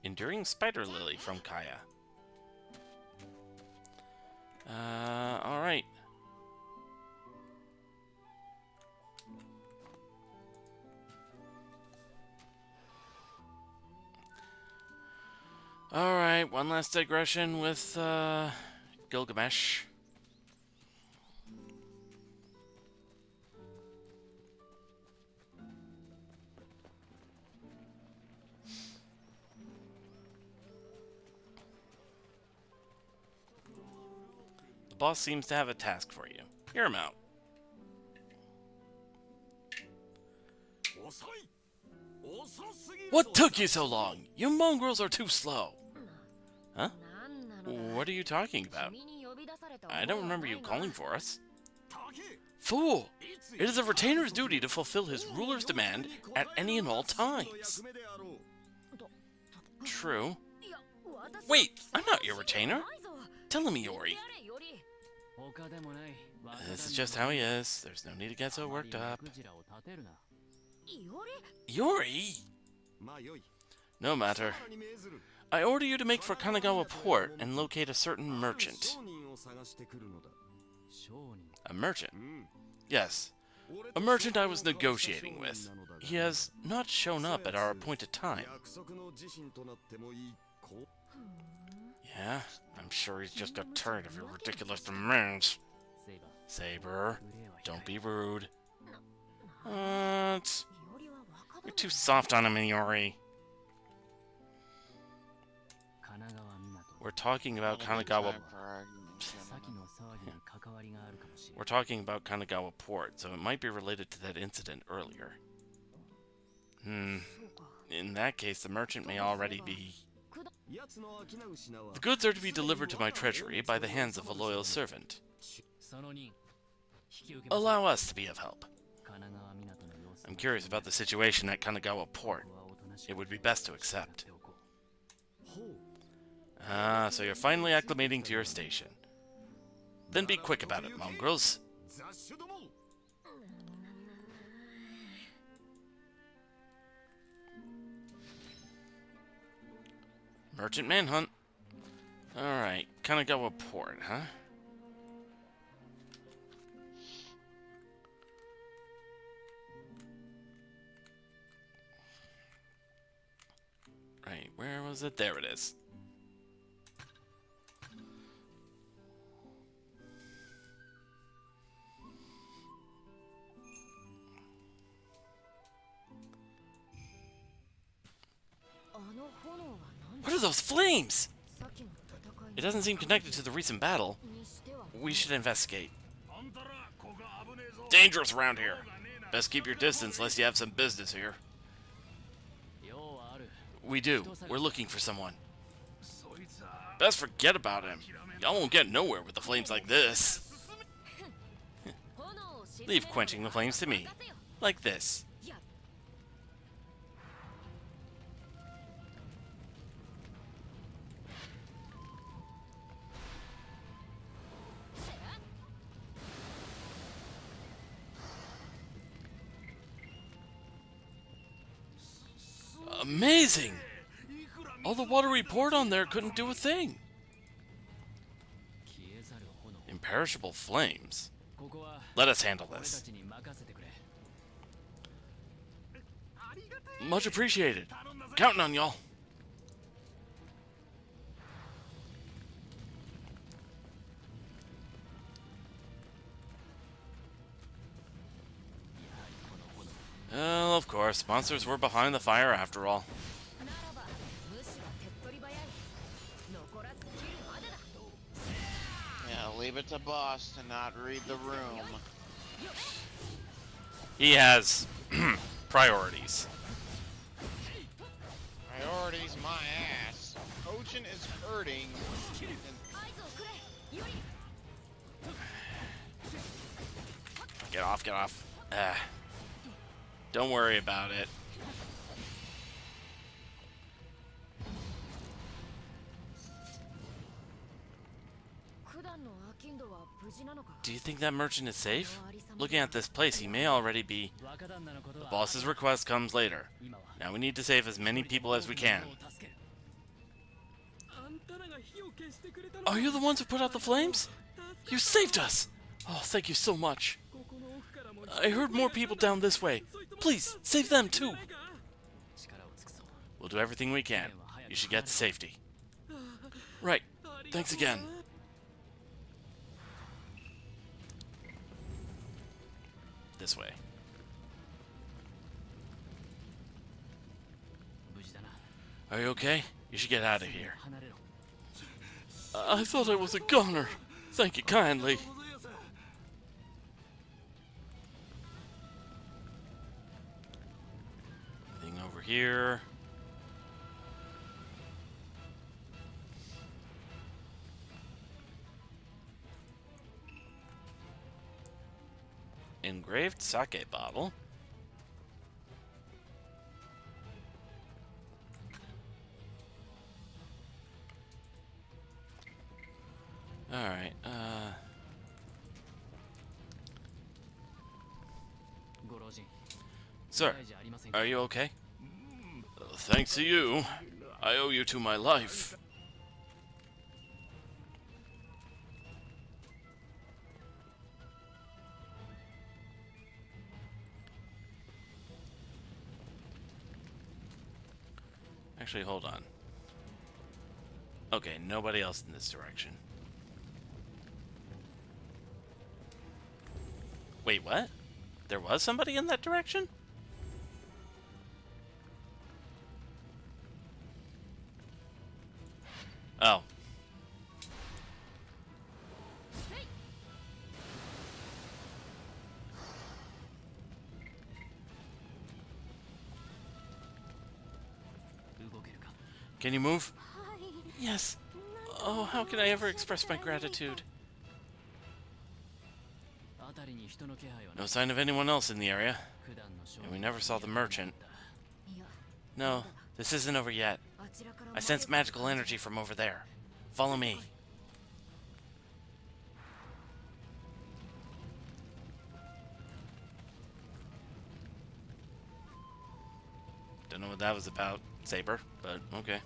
Enduring Spider Lily from Kaya. Alright. Alright, one last digression with, Gilgamesh. The boss seems to have a task for you. Hear him out. What took you so long? You mongrels are too slow. Huh? What are you talking about? I don't remember you calling for us. Fool! It is a retainer's duty to fulfill his ruler's demand at any and all times. True. Wait, I'm not your retainer. Tell him, Iori. This is just how he is. There's no need to get so worked up. Iori? No matter. I order you to make for Kanagawa Port and locate a certain merchant. A merchant? Yes. A merchant I was negotiating with. He has not shown up at our appointed time. Yeah, I'm sure he's just a turd of your ridiculous demands. Saber, don't be rude. What? You're too soft on him, Iori. We're talking about Kanagawa. We're talking about Kanagawa Port, so it might be related to that incident earlier. In that case, the merchant may already be... The goods are to be delivered to my treasury by the hands of a loyal servant. Allow us to be of help. I'm curious about the situation at Kanagawa Port. It would be best to accept. Ah, so you're finally acclimating to your station. Then be quick about it, mongrels. Merchant manhunt. Alright, Kanagawa Port, huh? Right, where was it? There it is. What are those flames? It doesn't seem connected to the recent battle. We should investigate. Dangerous around here. Best keep your distance unless you have some business here. We do. We're looking for someone. Best forget about him. Y'all won't get nowhere with the flames like this. Leave quenching the flames to me. Like this. Amazing! All the water we poured on there couldn't do a thing. Imperishable flames. Let us handle this. Much appreciated. Counting on y'all. Well, of course, monsters were behind the fire after all. Yeah, leave it to boss to not read the room. He has priorities. Priorities my ass. Ocean is hurting. Get off, get off. Don't worry about it. Do you think that merchant is safe? Looking at this place, he may already be... The boss's request comes later. Now we need to save as many people as we can. Are you the ones who put out the flames? You saved us! Oh, thank you so much. I heard more people down this way. Please, save them too. We'll do everything we can. You should get to safety. Right. Thanks again. This way. Are you okay? You should get out of here. I thought I was a goner. Thank you kindly. Anything over here? Engraved sake bottle. Alright, Sir, are you okay? Thanks to you, I owe you to my life. Actually, hold on. Okay, nobody else in this direction. Wait, what? There was somebody in that direction? Oh. Can you move? Yes. Oh, how can I ever express my gratitude? No sign of anyone else in the area. And we never saw the merchant. No, this isn't over yet. I sense magical energy from over there. Follow me. Don't know what that was about, Saber, but okay.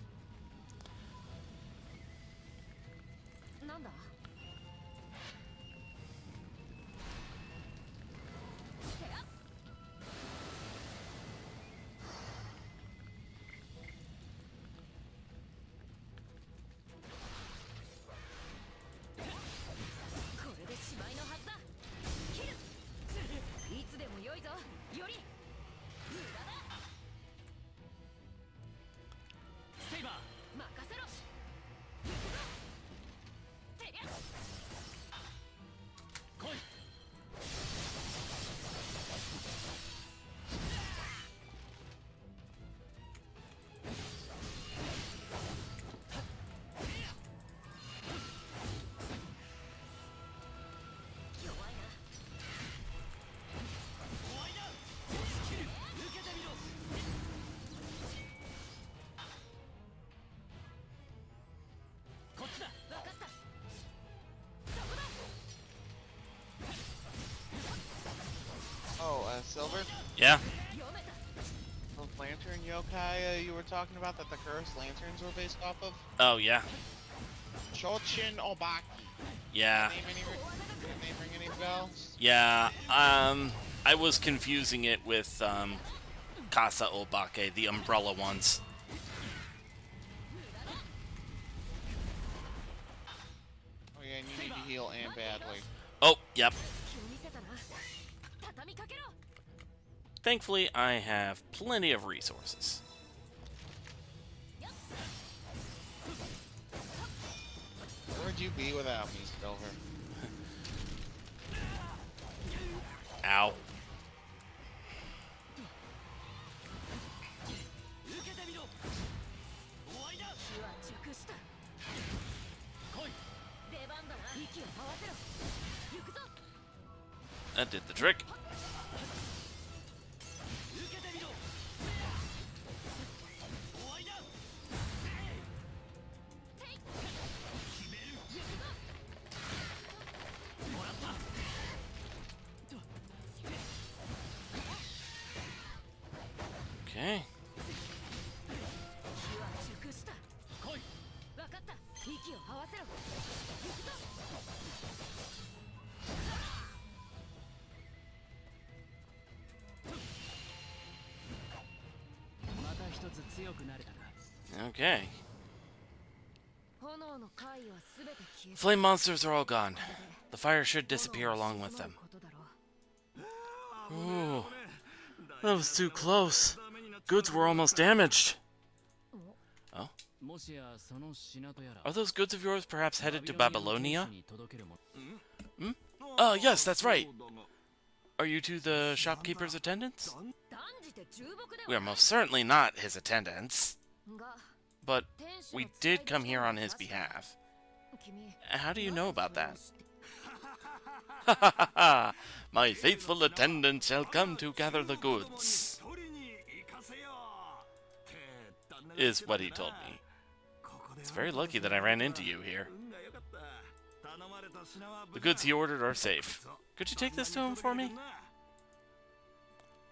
Silver? Yeah? The lantern yokai you were talking about that the cursed lanterns were based off of? Oh, yeah. Shochin Obaki. Yeah. Name ring any bells? Yeah, I was confusing it with, Casa Obake, the umbrella ones. Oh yeah, and you need to heal and badly. Oh, yep. Thankfully, I have plenty of resources. Where would you be without me, Silver? Ow. That did the trick. Okay. Okay. Flame monsters are all gone. The fire should disappear along with them. Ooh, that was too close. Goods were almost damaged. Oh? Are those goods of yours perhaps headed to Babylonia? Hmm? Oh, yes, that's right. Are you two the shopkeeper's attendants? We are most certainly not his attendants. But we did come here on his behalf. How do you know about that? Ha ha ha ha! My faithful attendant shall come to gather the goods, is what he told me. It's very lucky that I ran into you here. The goods he ordered are safe. Could you take this to him for me?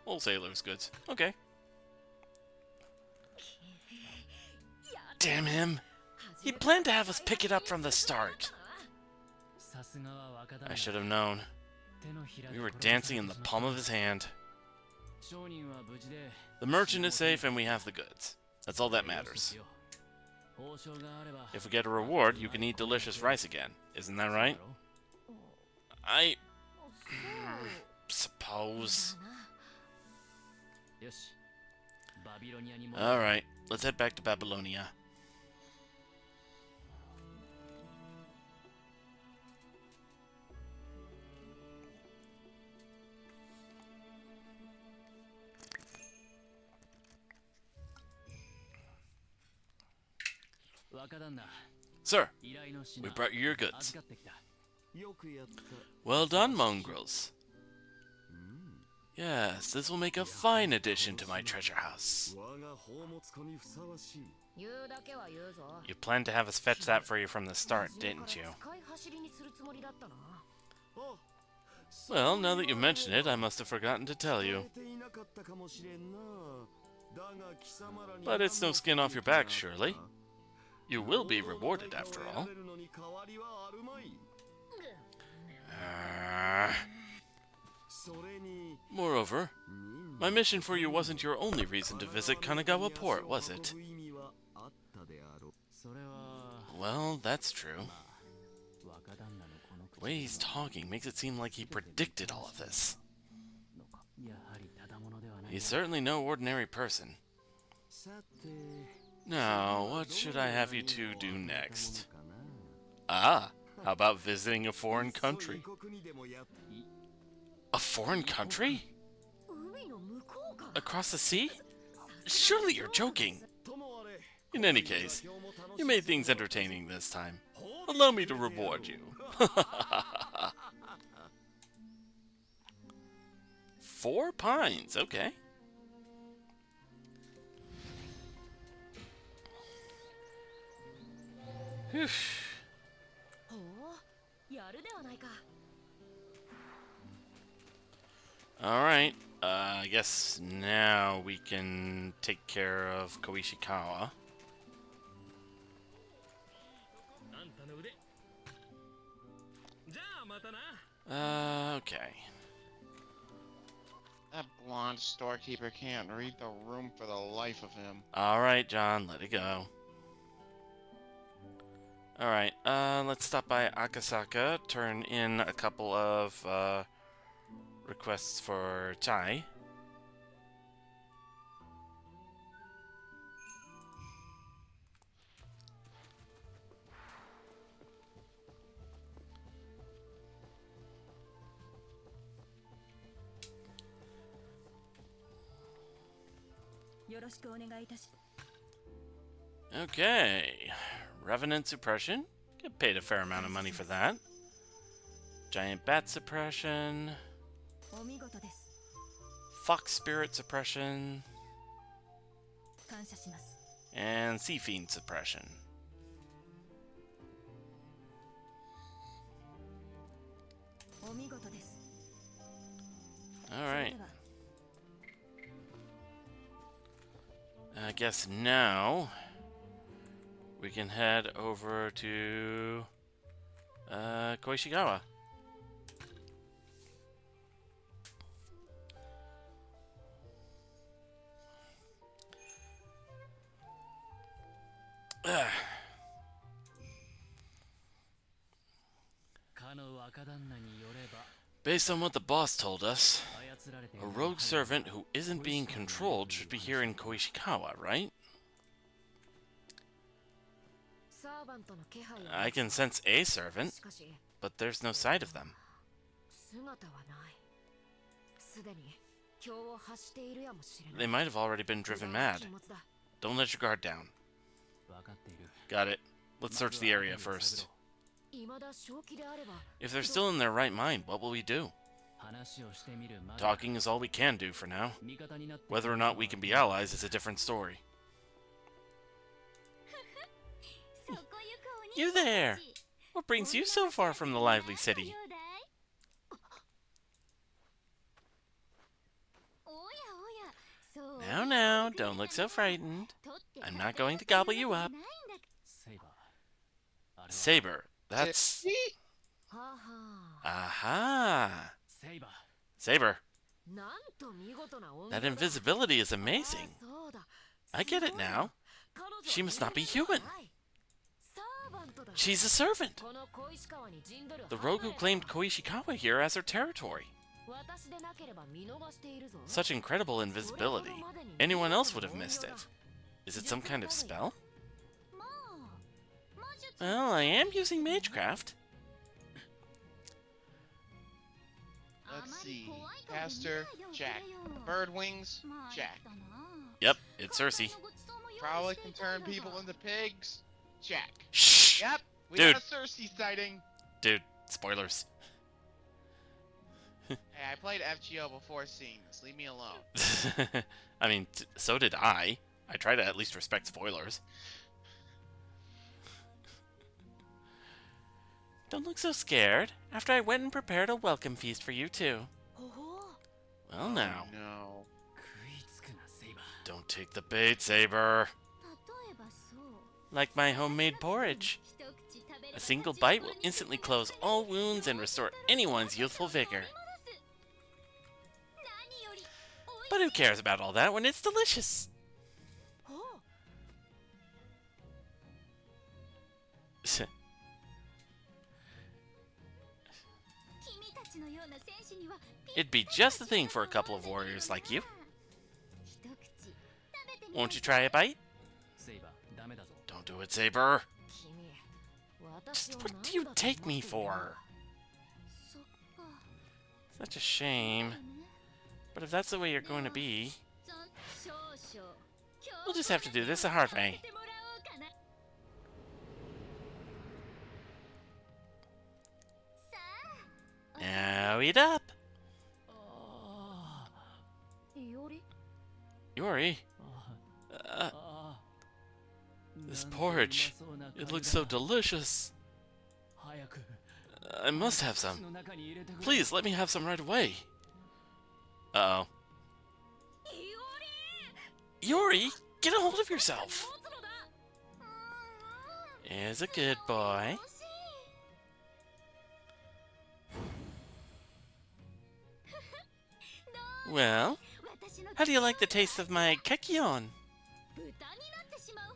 Wholesaler's goods. Okay. Damn him! He planned to have us pick it up from the start. I should have known. We were dancing in the palm of his hand. The merchant is safe and we have the goods. That's all that matters. If we get a reward, you can eat delicious rice again. Isn't that right? I suppose. Alright, let's head back to Babylonia. Sir, we brought you your goods. Well done, mongrels. Yes, this will make a fine addition to my treasure house. You planned to have us fetch that for you from the start, didn't you? Well, now that you mention it, I must have forgotten to tell you. But it's no skin off your back, surely. You will be rewarded, after all. Moreover, my mission for you wasn't your only reason to visit Kanagawa Port, was it? Well, that's true. The way he's talking makes it seem like he predicted all of this. He's certainly no ordinary person. Now, what should I have you two do next? Ah, how about visiting a foreign country? A foreign country? Across the sea? Surely you're joking. In any case, you made things entertaining this time. Allow me to reward you. 4 pines, okay. Whew. Alright, I guess now we can take care of Koishikawa. Okay. That blonde storekeeper can't read the room for the life of him. Alright, John, let it go. Alright, let's stop by Akasaka, turn in a couple of, requests for chai. Okay, Revenant Suppression. Get paid a fair amount of money for that. Giant Bat Suppression. Fox Spirit Suppression. And Sea Fiend Suppression. Alright. I guess now we can head over to Koishigawa. Based on what the boss told us, a rogue servant who isn't being controlled should be here in Koishikawa, right? I can sense a servant, but there's no sight of them. They might have already been driven mad. Don't let your guard down. Got it. Let's search the area first. If they're still in their right mind, what will we do? Talking is all we can do for now. Whether or not we can be allies is a different story. You there! What brings you so far from the lively city? Now, don't look so frightened. I'm not going to gobble you up. Saber, that's... Aha! Saber, that invisibility is amazing. I get it now. She must not be human. She's a servant. The rogue who claimed Koishikawa here as her territory. Such incredible invisibility. Anyone else would have missed it. Is it some kind of spell? Well, I am using magecraft. Let's see. Caster, Jack. Bird wings, Jack. Yep, it's Cersei. Probably can turn people into pigs, Jack. Shh! Yep, we Dude. got a Cersei sighting. Dude, spoilers. Hey, I played FGO before seeing this. Leave me alone. I mean, so did I. I try to at least respect spoilers. Don't look so scared. After I went and prepared a welcome feast for you too. Well now. Oh, no. Don't take the bait, Saber. Like my homemade porridge. A single bite will instantly close all wounds and restore anyone's youthful vigor. But who cares about all that when it's delicious? It'd be just the thing for a couple of warriors like you. Won't you try a bite? Don't do it, Saber. Just what do you take me for? Such a shame. But if that's the way you're going to be, we'll just have to do this the hard way. Now eat up! Yori? This porridge, it looks so delicious. I must have some. Please, let me have some right away. Uh-oh. Yori, get a hold of yourself. Is a good boy. Well, how do you like the taste of my kekion?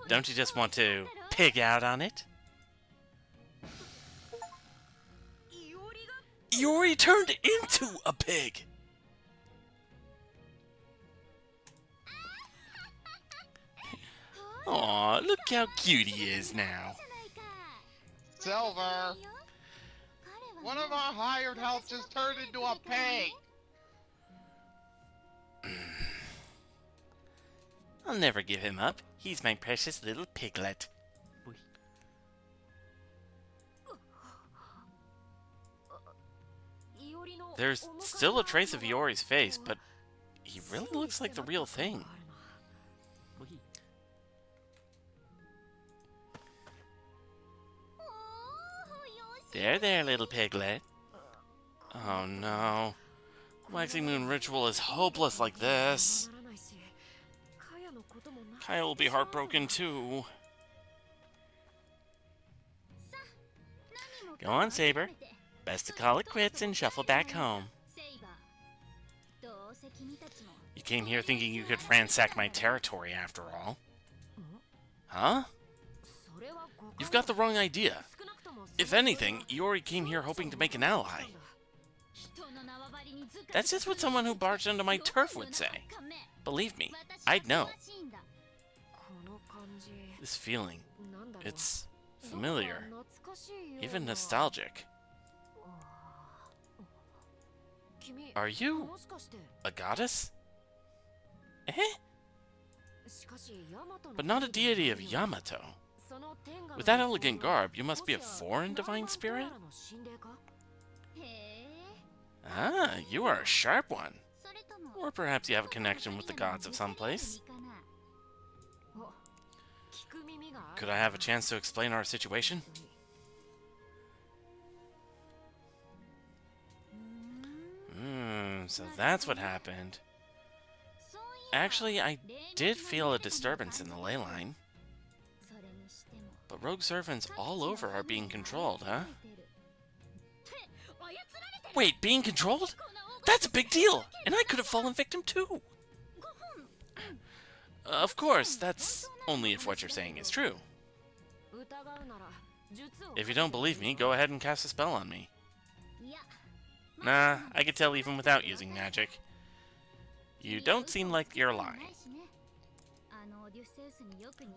Don't you just want to pig out on it? Yori turned into a pig! Aw, look how cute he is now. Silver! One of our hired help just turned into a pig! I'll never give him up. He's my precious little piglet. There's still a trace of Yori's face, but he really looks like the real thing. There, little piglet. Oh no. Waxing Moon Ritual is hopeless like this. Kaya will be heartbroken too. Go on, Saber. Best to call it quits and shuffle back home. You came here thinking you could ransack my territory after all. Huh? You've got the wrong idea. If anything, Iori came here hoping to make an ally. That's just what someone who barged onto my turf would say. Believe me, I'd know. This feeling, it's familiar, even nostalgic. Are you a goddess? Eh? But not a deity of Yamato. With that elegant garb, you must be a foreign divine spirit? Ah, you are a sharp one. Or perhaps you have a connection with the gods of some place? Could I have a chance to explain our situation? So that's what happened. Actually, I did feel a disturbance in the ley line. But rogue servants all over are being controlled, huh? Wait, being controlled? That's a big deal! And I could have fallen victim too! Of course, that's only if what you're saying is true. If you don't believe me, go ahead and cast a spell on me. Nah, I can tell even without using magic. You don't seem like you're lying.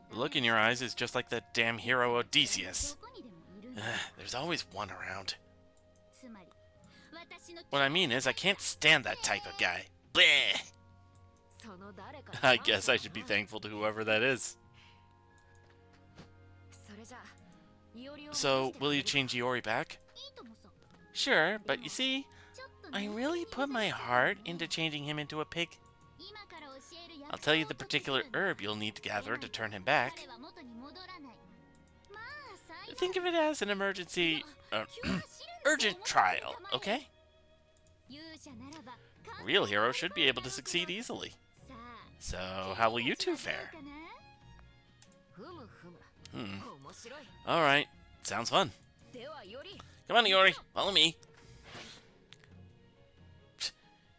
The look in your eyes is just like that damn hero Odysseus. There's always one around. What I mean is, I can't stand that type of guy. Bleh! I guess I should be thankful to whoever that is. So, will you change Iori back? Sure, but you see, I really put my heart into changing him into a pig. I'll tell you the particular herb you'll need to gather to turn him back. Think of it as an emergency, urgent trial, okay? A real hero should be able to succeed easily. So, how will you two fare? Alright, sounds fun. Come on, Iori, follow me.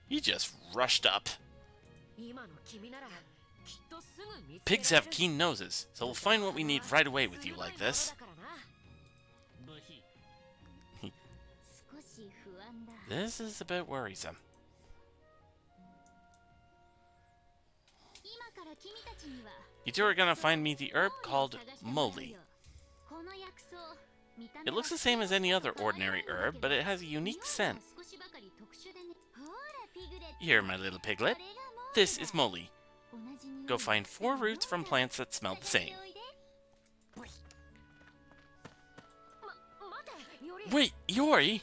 He just rushed up. Pigs have keen noses, so we'll find what we need right away with you like this. This is a bit worrisome. You two are gonna find me the herb called moly. It looks the same as any other ordinary herb, but it has a unique scent. Here, my little piglet. This is moly. Go find 4 roots from plants that smell the same. Wait, Iori!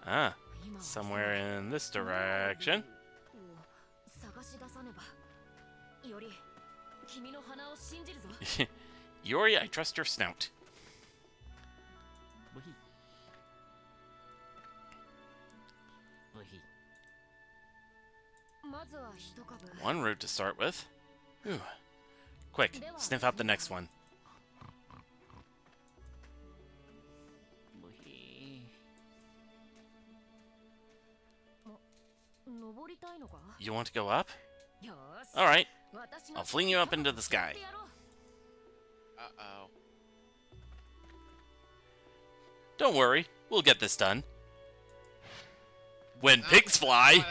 Ah, somewhere in this direction. Iori, I trust your snout. One root to start with. Whew. Quick, sniff out the next one. You want to go up? Alright, I'll fling you up into the sky. Uh-oh. Don't worry, we'll get this done. When pigs fly!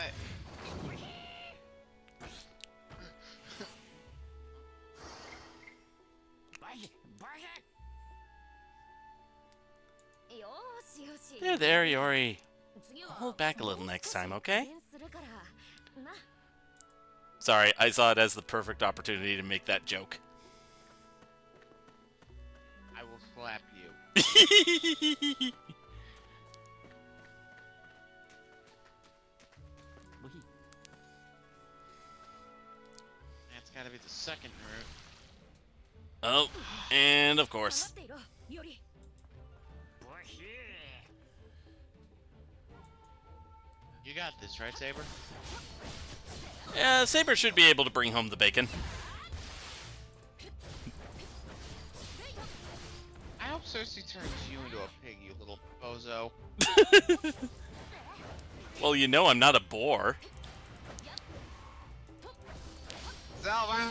There, Iori. Hold back a little next time, okay? Sorry, I saw it as the perfect opportunity to make that joke. I will slap you. That's gotta be the second route. Oh, and of course. You got this, right, Saber? Yeah, Saber should be able to bring home the bacon. I hope Cersei turns you into a pig, you little bozo. Well, you know I'm not a boar. Zelda!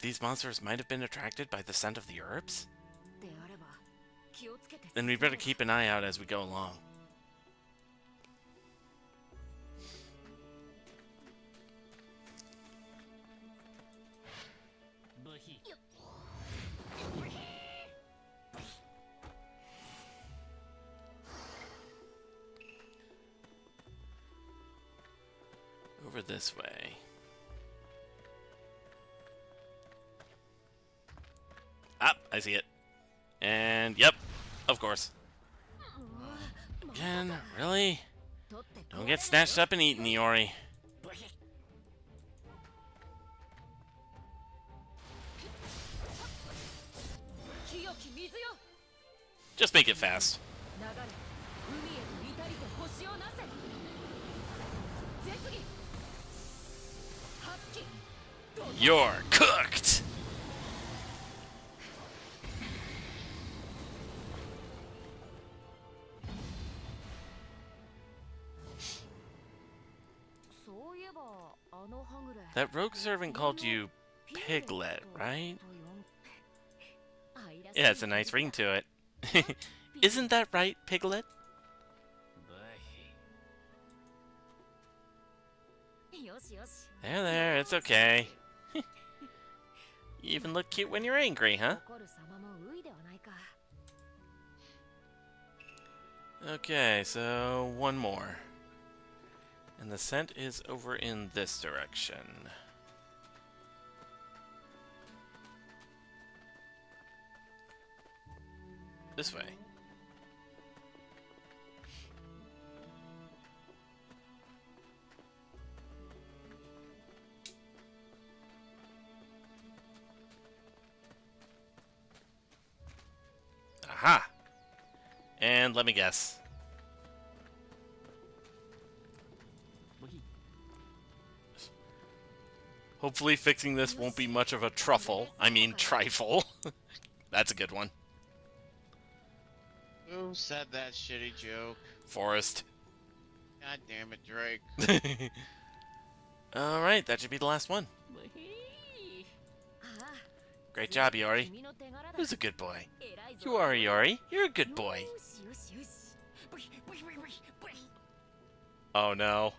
These monsters might have been attracted by the scent of the herbs? Then we better keep an eye out as we go along. Over this way. Ah, I see it. And, yep, of course. Again, really? Don't get snatched up and eaten, Iori. Just make it fast. You're cooked! That rogue servant called you Piglet, right? Yeah, it's a nice ring to it. Isn't that right, Piglet? There, it's okay. You even look cute when you're angry, huh? Okay, so one more. And the scent is over in this direction. This way. Aha! And let me guess. Hopefully fixing this won't be much of a truffle. I mean, trifle. That's a good one. Who said that shitty joke? Forest. God damn it, Drake. Alright, that should be the last one. Great job, Iori. Who's a good boy? You are, Iori. You're a good boy. Oh no.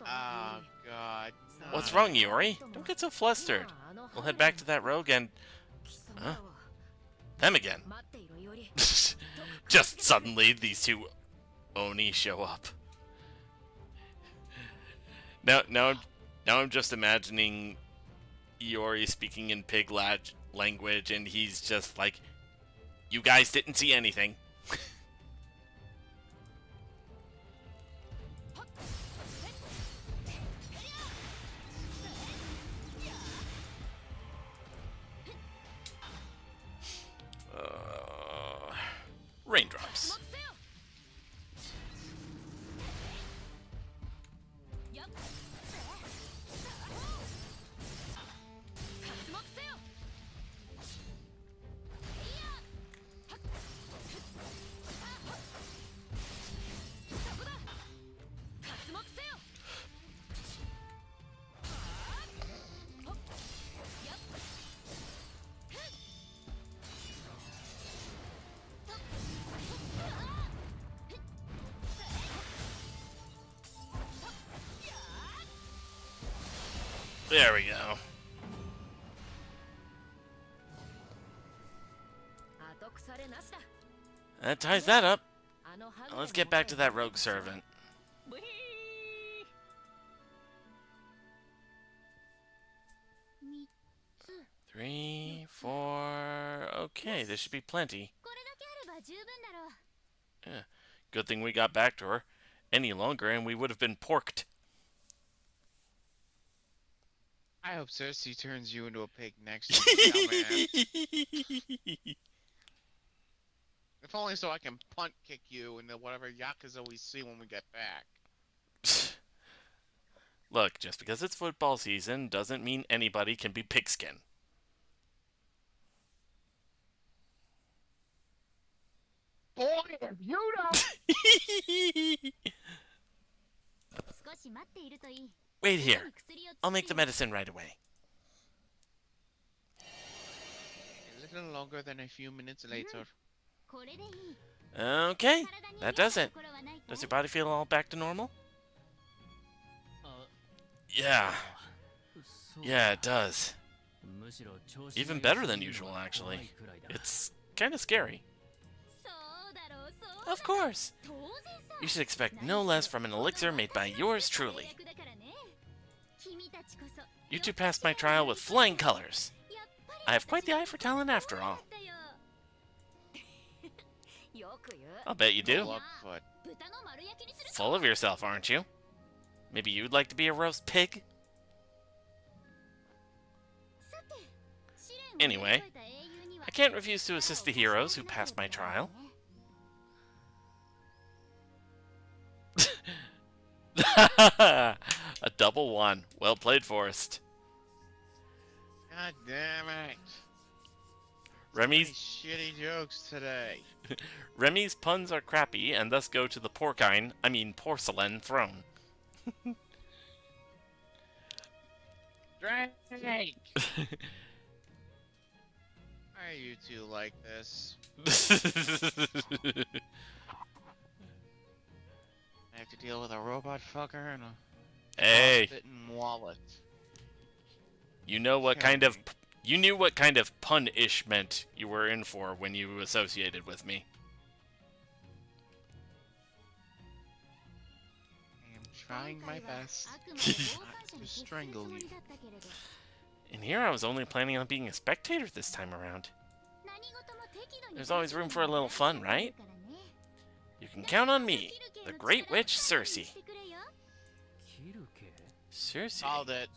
Oh god. What's wrong, Iori? Don't get so flustered. We'll head back to that rogue and... Huh? Them again. Just suddenly, these two Oni show up. Now I'm just imagining Iori speaking in pig language, and he's just like, "You guys didn't see anything." Raindrops. There we go. That ties that up. Now let's get back to that rogue servant. 3, 4... Okay, this should be plenty. Yeah. Good thing we got back to her. Any longer and we would have been porked. I hope Cersei turns you into a pig next time, dumbass. If only so I can punt kick you into whatever Yakuza we see when we get back. Look, just because it's football season doesn't mean anybody can be pigskin. Boy, if you don't... Wait here. I'll make the medicine right away. A little longer than a few minutes later. Okay, that does it. Does your body feel all back to normal? Yeah. Yeah, it does. Even better than usual, actually. It's kind of scary. Of course. You should expect no less from an elixir made by yours truly. You two passed my trial with flying colors. I have quite the eye for talent after all. I'll bet you do. Clubfoot. Full of yourself, aren't you? Maybe you'd like to be a roast pig? Anyway, I can't refuse to assist the heroes who passed my trial. A double one. Well played, Forrest. God damn it. Remy's Shitty jokes today. Remy's puns are crappy and thus go to the porcelain throne. Drake! Why are you two like this? I have to deal with a robot fucker and a Hey, spitting wallet. you knew what kind of punishment you were in for when you associated with me. I am trying my best not to strangle you. And here I was only planning on being a spectator this time around. There's always room for a little fun, right? You can count on me, the Great Witch Circe. Circe? Called it.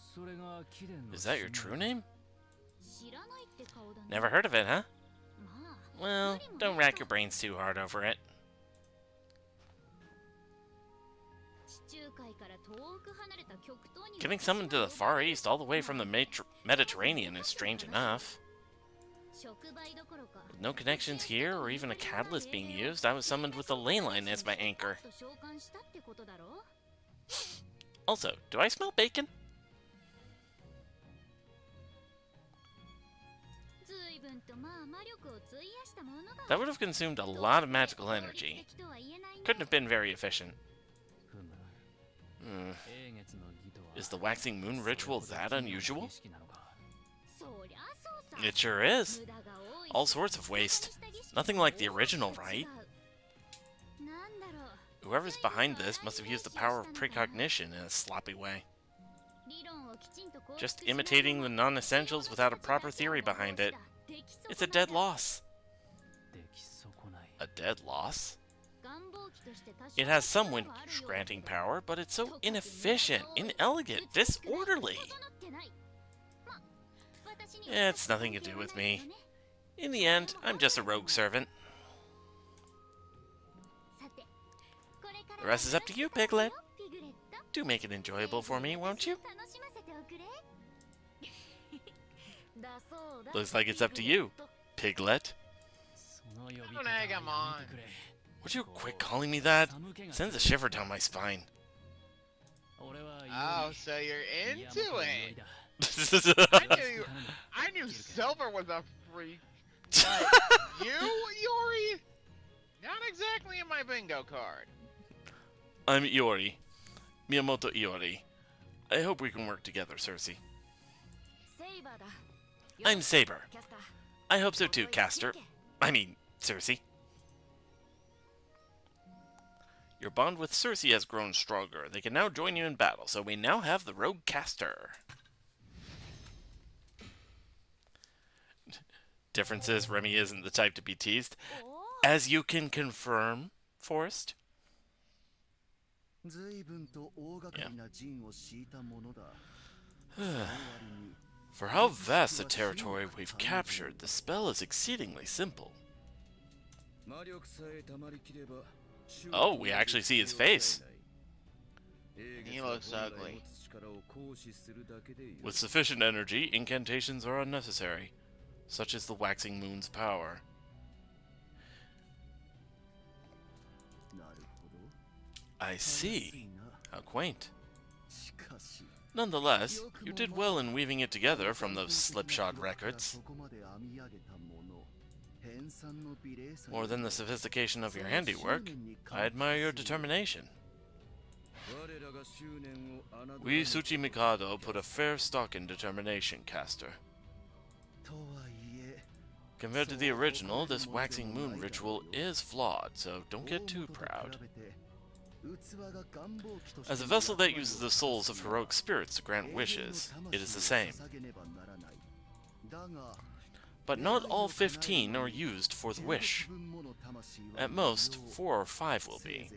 Is that your true name? Never heard of it, huh? Well, don't rack your brains too hard over it. Getting summoned to the Far East all the way from the Mediterranean is strange enough. With no connections here or even a catalyst being used, I was summoned with a ley line as my anchor. Also, do I smell bacon? That would have consumed a lot of magical energy. Couldn't have been very efficient. Is the waxing moon ritual that unusual? It sure is. All sorts of waste. Nothing like the original, right? Whoever's behind this must have used the power of precognition in a sloppy way. Just imitating the non-essentials without a proper theory behind it. It's a dead loss. A dead loss? It has some wish-granting power, but it's so inefficient, inelegant, disorderly. It's nothing to do with me. In the end, I'm just a rogue servant. The rest is up to you, Piglet. Do make it enjoyable for me, won't you? Looks like it's up to you, Piglet. Don't egg him on. Would you quit calling me that? It sends a shiver down my spine. Oh, so you're into it. I knew Silver was a freak. But you, Yori? Not exactly in my bingo card. I'm Iori. Miyamoto Iori. I hope we can work together, Circe. I'm Saber. I hope so too, Caster. Circe. Your bond with Circe has grown stronger. They can now join you in battle, so we now have the Rogue Caster. Difference is, Remy isn't the type to be teased. As you can confirm, Forrest. Yeah. For how vast a territory we've captured, the spell is exceedingly simple. Oh, we actually see his face. He looks ugly. With sufficient energy, incantations are unnecessary, such as the waxing moon's power. I see. How quaint. Nonetheless, you did well in weaving it together from those slipshod records. More than the sophistication of your handiwork, I admire your determination. We Tsuchi Mikado put a fair stock in determination, Caster. Compared to the original, this waxing moon ritual is flawed, so don't get too proud. As a vessel that uses the souls of heroic spirits to grant wishes, it is the same. But not all 15 are used for the wish. At most, 4 or 5 will be.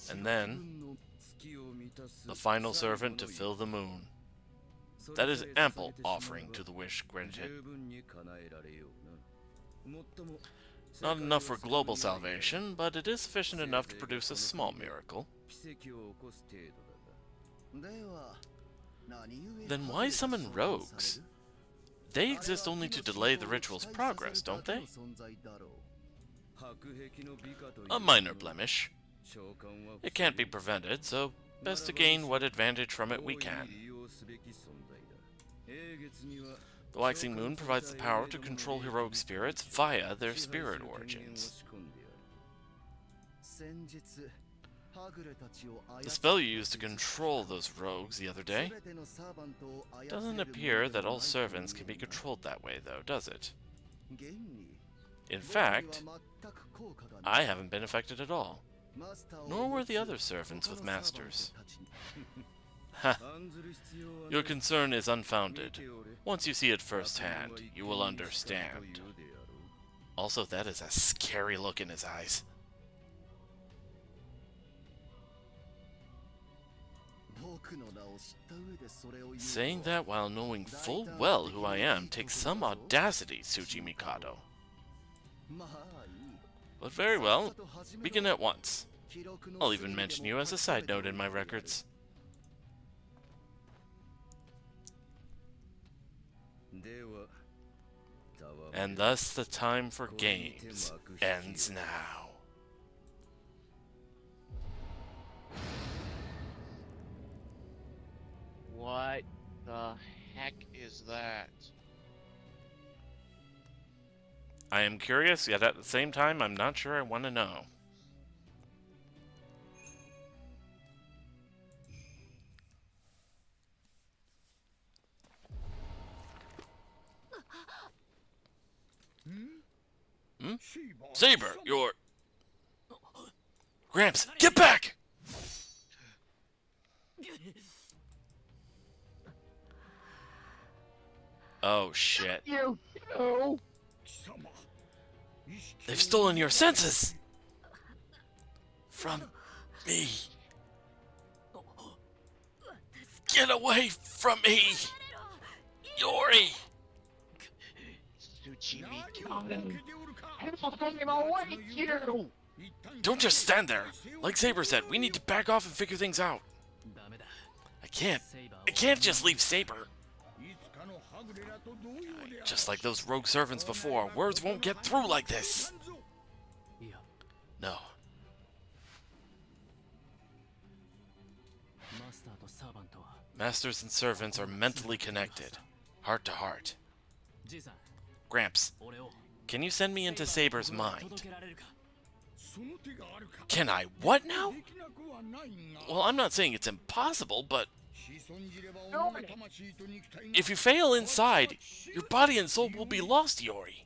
And then, the final servant to fill the moon. That is ample offering to the wish granted. Not enough for global salvation, but it is sufficient enough to produce a small miracle. Then why summon rogues? They exist only to delay the ritual's progress, don't they? A minor blemish. It can't be prevented, so best to gain what advantage from it we can. The waxing moon provides the power to control heroic spirits via their spirit origins. The spell you used to control those rogues the other day doesn't appear that all servants can be controlled that way, though, does it? In fact, I haven't been affected at all, nor were the other servants with masters. Ha! Your concern is unfounded. Once you see it firsthand, you will understand. Also, that is a scary look in his eyes. Saying that while knowing full well who I am takes some audacity, Tsuchi Mikado. But very well, begin at once. I'll even mention you as a side note in my records. And thus the time for games ends now. What the heck is that? I am curious, yet at the same time I'm not sure I want to know. Hmm? Saber, you're... Gramps, get back! Oh shit. You too! They've stolen your senses! From me. Get away from me! Yori! Tsuchi Mikado! I'm awake, you! Don't just stand there! Like Saber said, we need to back off and figure things out. I can't just leave Saber. Just like those rogue servants before, words won't get through like this. No. Masters and servants are mentally connected, heart to heart. Gramps, can you send me into Saber's mind? Can I what now? Well, I'm not saying it's impossible, but if you fail inside, your body and soul will be lost, Yori.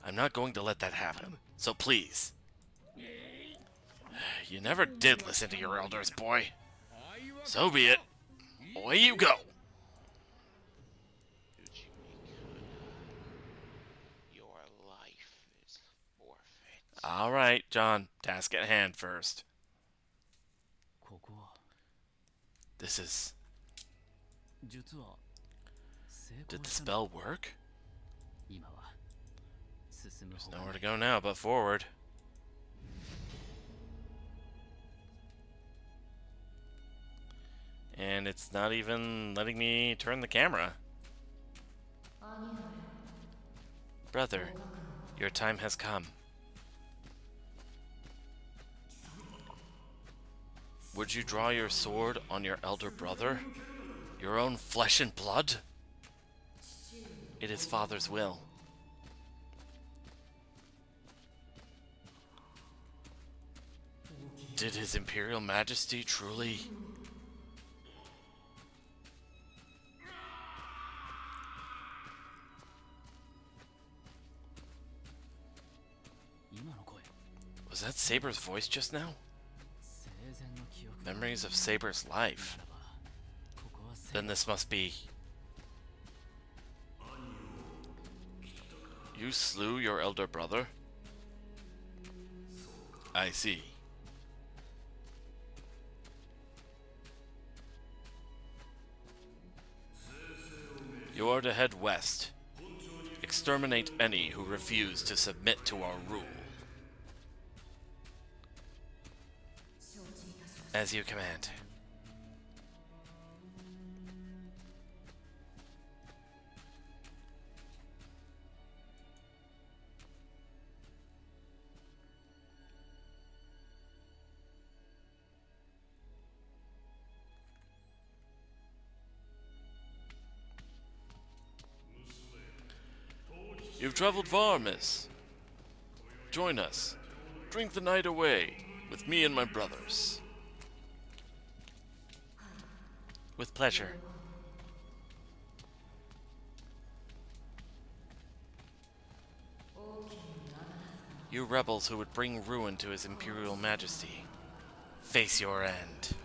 I'm not going to let that happen, so please. You never did listen to your elders, boy. So be it. Away you go. Tsuchi Mikado, your life is forfeit. Alright, John. Task at hand first. This is... Did the spell work? There's nowhere to go now but forward. And it's not even letting me turn the camera. Brother, your time has come. Would you draw your sword on your elder brother? Your own flesh and blood? It is Father's will. Did His Imperial Majesty truly... Was that Saber's voice just now? Memories of Saber's life. Then this must be... You slew your elder brother? I see. You are to head west. Exterminate any who refuse to submit to our rule. As you command. You've traveled far, miss. Join us. Drink the night away with me and my brothers. With pleasure. You rebels who would bring ruin to his imperial majesty. Face your end.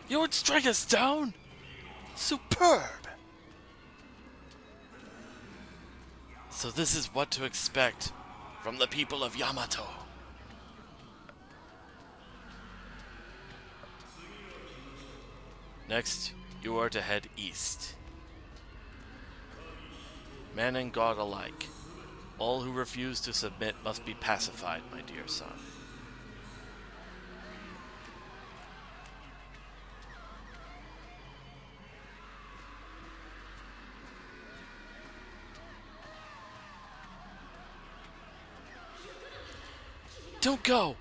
You would strike us down? Superb! So this is what to expect from the people of Yamato. Next, you are to head east. Man and god alike. All who refuse to submit must be pacified, my dear son. Don't go!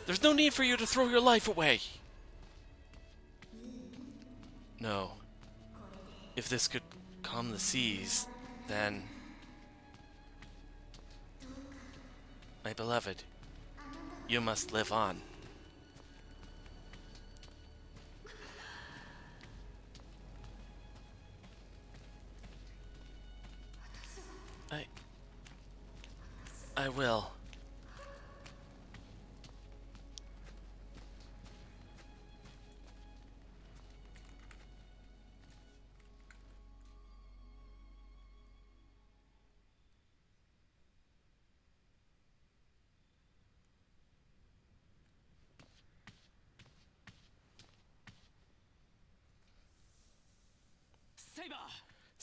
There's no need for you to throw your life away! No. If this could calm the seas, then... My beloved, you must live on. I will.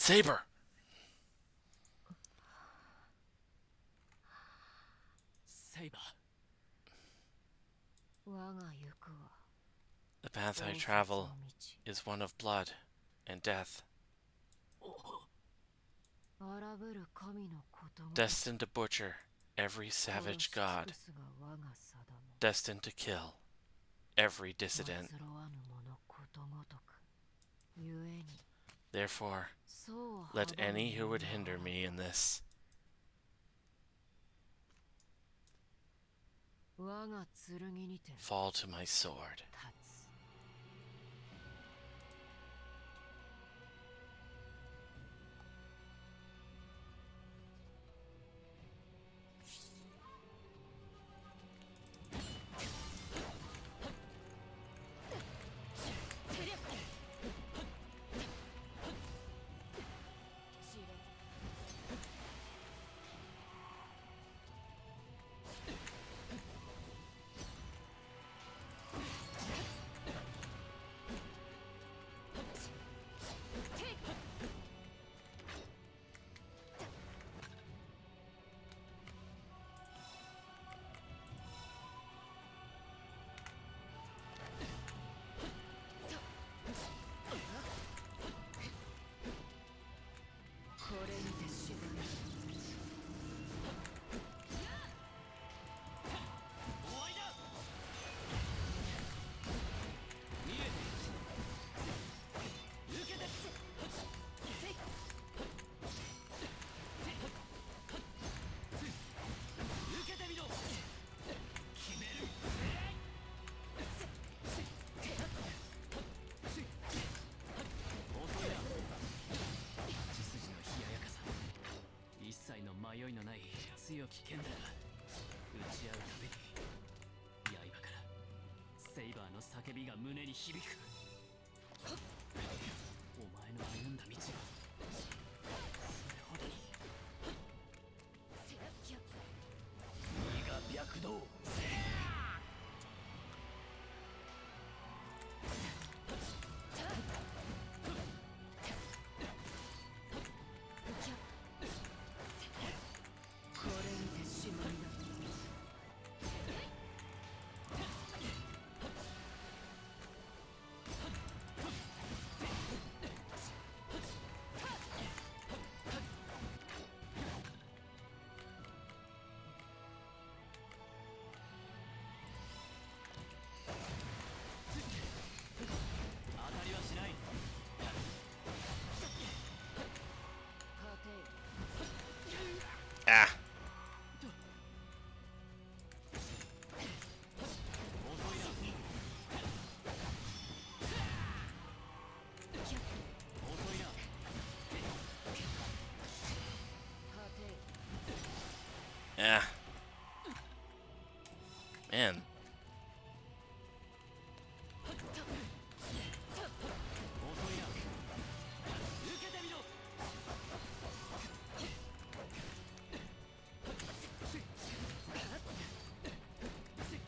Saber! The path I travel is one of blood and death. Destined to butcher every savage god. Destined to kill every dissident. Therefore, let any who would hinder me in this fall to my sword. 叫びが胸に響く。お前の歩んだ道はそれほどに身が脈動。これにてしまいだ。当たりはしない。 Ah. 遅いな。遅いな。 Yeah. Man. 遅いな。受けてみろ。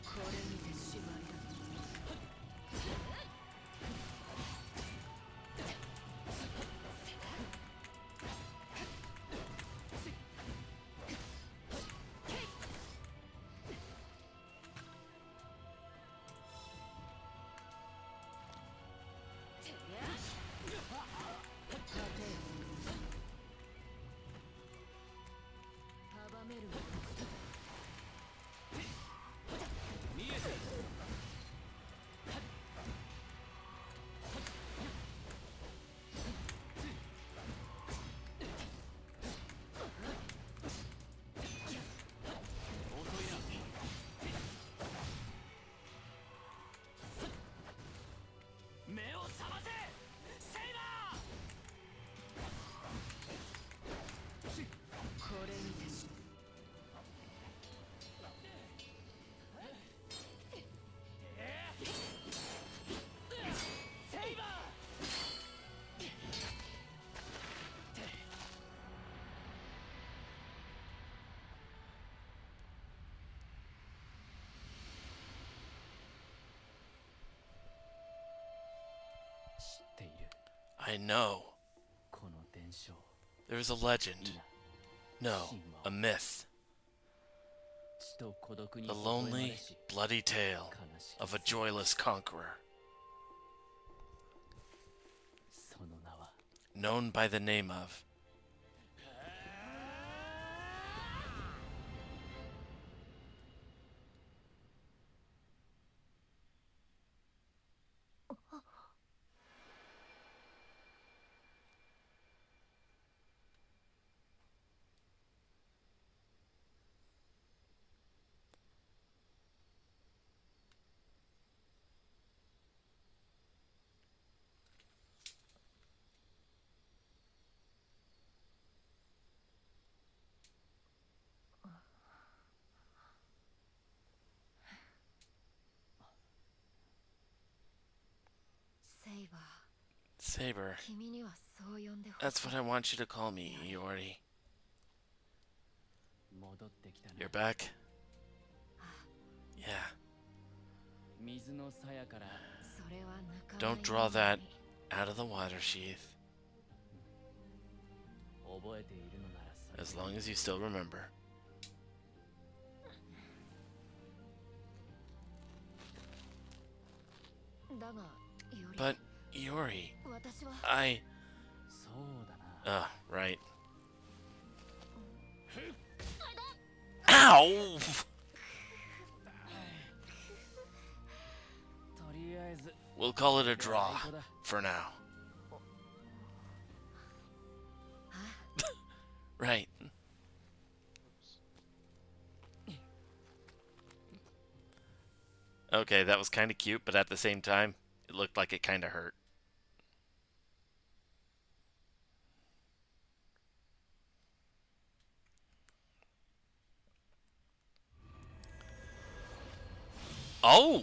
これにてしまいだ。阻めるもの見えてる。遅いな。目を覚ませセイバー。これにてしセイバー。知っている。 I know. この伝承。 There's a legend. No, a myth. 死と孤独に The 微笑まれ lonely, し bloody tale 悲しき of a joyless conqueror, その名は known by the name of. Saber. 君にはそう呼んでほしい。 That's what I want you to call me, Iori. 戻ってきたな。 You're back? Yeah. 水の鞘からそれは抜かない Don't draw that out of the water sheath. 覚えているのならそれで As long as you still remember. だが、より But, Iori, 私は I... そうだな。 right. Ow! とりあえず We'll call it a draw for now. Right. Okay, that was kind of cute, but at the same time, it looked like it kind of hurt. Oh!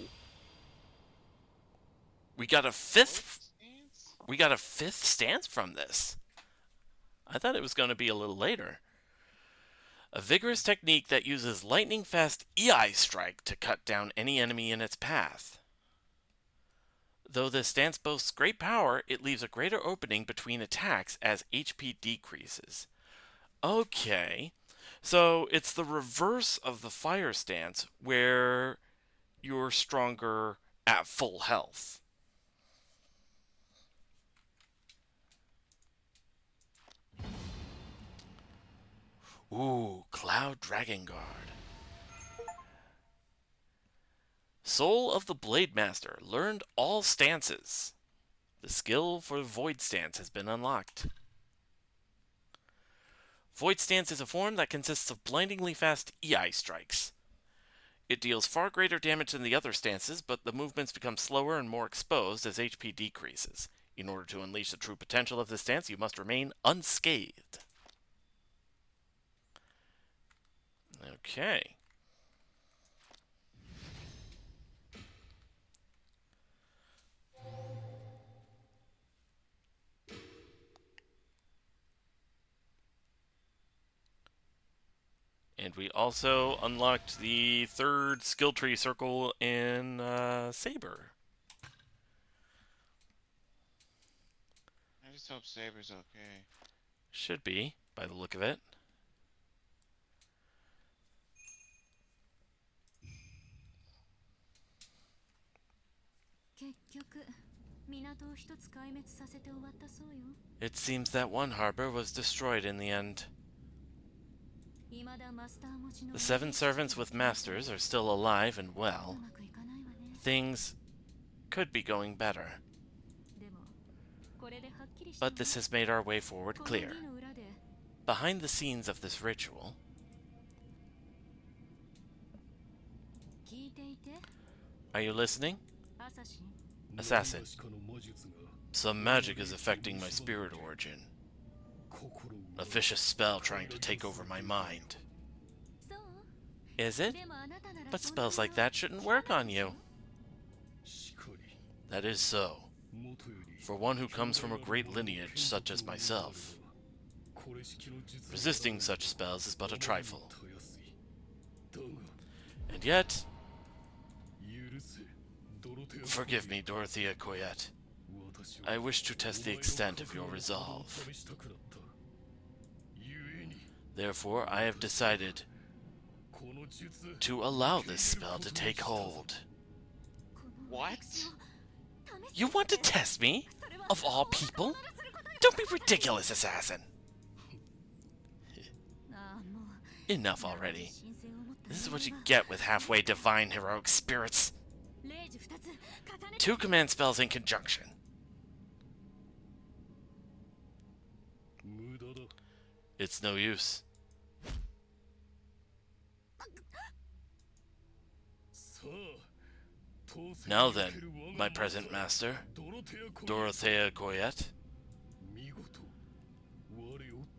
We got a fifth. Stance? We got a fifth stance from this. I thought it was going to be a little later. A vigorous technique that uses lightning-fast Iai strike to cut down any enemy in its path. Though this stance boasts great power, it leaves a greater opening between attacks as HP decreases. Okay, so it's the reverse of the fire stance, where you're stronger at full health. Ooh, Cloud Dragon Guard. Soul of the Blade Master learned all stances. The skill for Void Stance has been unlocked. Void Stance is a form that consists of blindingly fast Iai strikes. It deals far greater damage than the other stances, but the movements become slower and more exposed as HP decreases. In order to unleash the true potential of this stance, you must remain unscathed. Okay. And we also unlocked the third skill tree circle in Saber. I just hope Saber's okay. Should be, by the look of it. It seems that one harbor was destroyed in the end. The 7 servants with masters are still alive and well. Things could be going better. But this has made our way forward clear. Behind the scenes of this ritual... Are you listening? Assassin. Some magic is affecting my spirit origin. A vicious spell trying to take over my mind. Is it? But spells like that shouldn't work on you. That is so. For one who comes from a great lineage such as myself, resisting such spells is but a trifle. And yet... Forgive me, Dorothea Coyette. I wish to test the extent of your resolve. Therefore, I have decided to allow this spell to take hold. What? You want to test me? Of all people? Don't be ridiculous, assassin! Enough already. This is what you get with halfway divine heroic spirits. 2 command spells in conjunction. It's no use. Now then, my present master, Dorothea Coyette,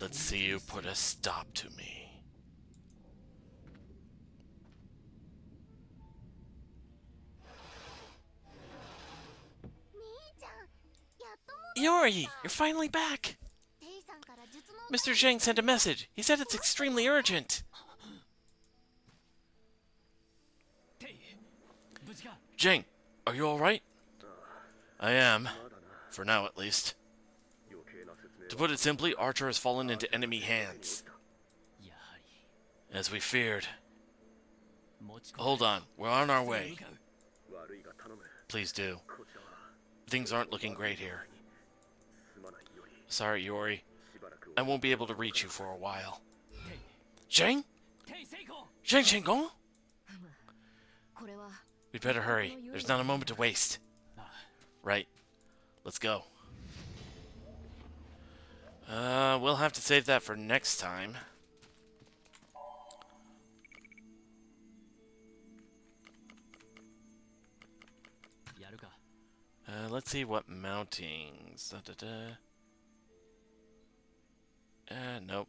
let's see you put a stop to me. Yori, you're finally back! Mr. Zhang sent a message. He said it's extremely urgent. Zhang, are you alright? I am. For now, at least. To put it simply, Archer has fallen into enemy hands. As we feared. Hold on, we're on our way. Please do. Things aren't looking great here. Sorry, Yori. I won't be able to reach you for a while. Zhang? Zhang Shenggong? We'd better hurry. There's not a moment to waste. Right. Let's go. We'll have to save that for next time. Let's see what mountings. Nope.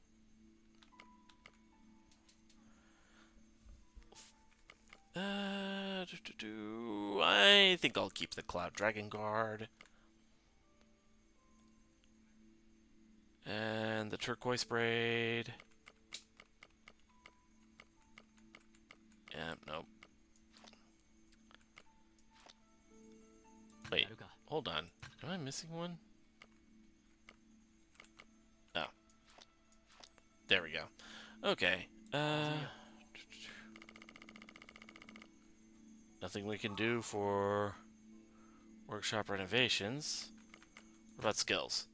I think I'll keep the Cloud Dragon Guard. And the Turquoise Braid. Nope. Wait, hold on. Am I missing one? Oh. There we go. Okay. Nothing we can do for workshop renovations. What about skills?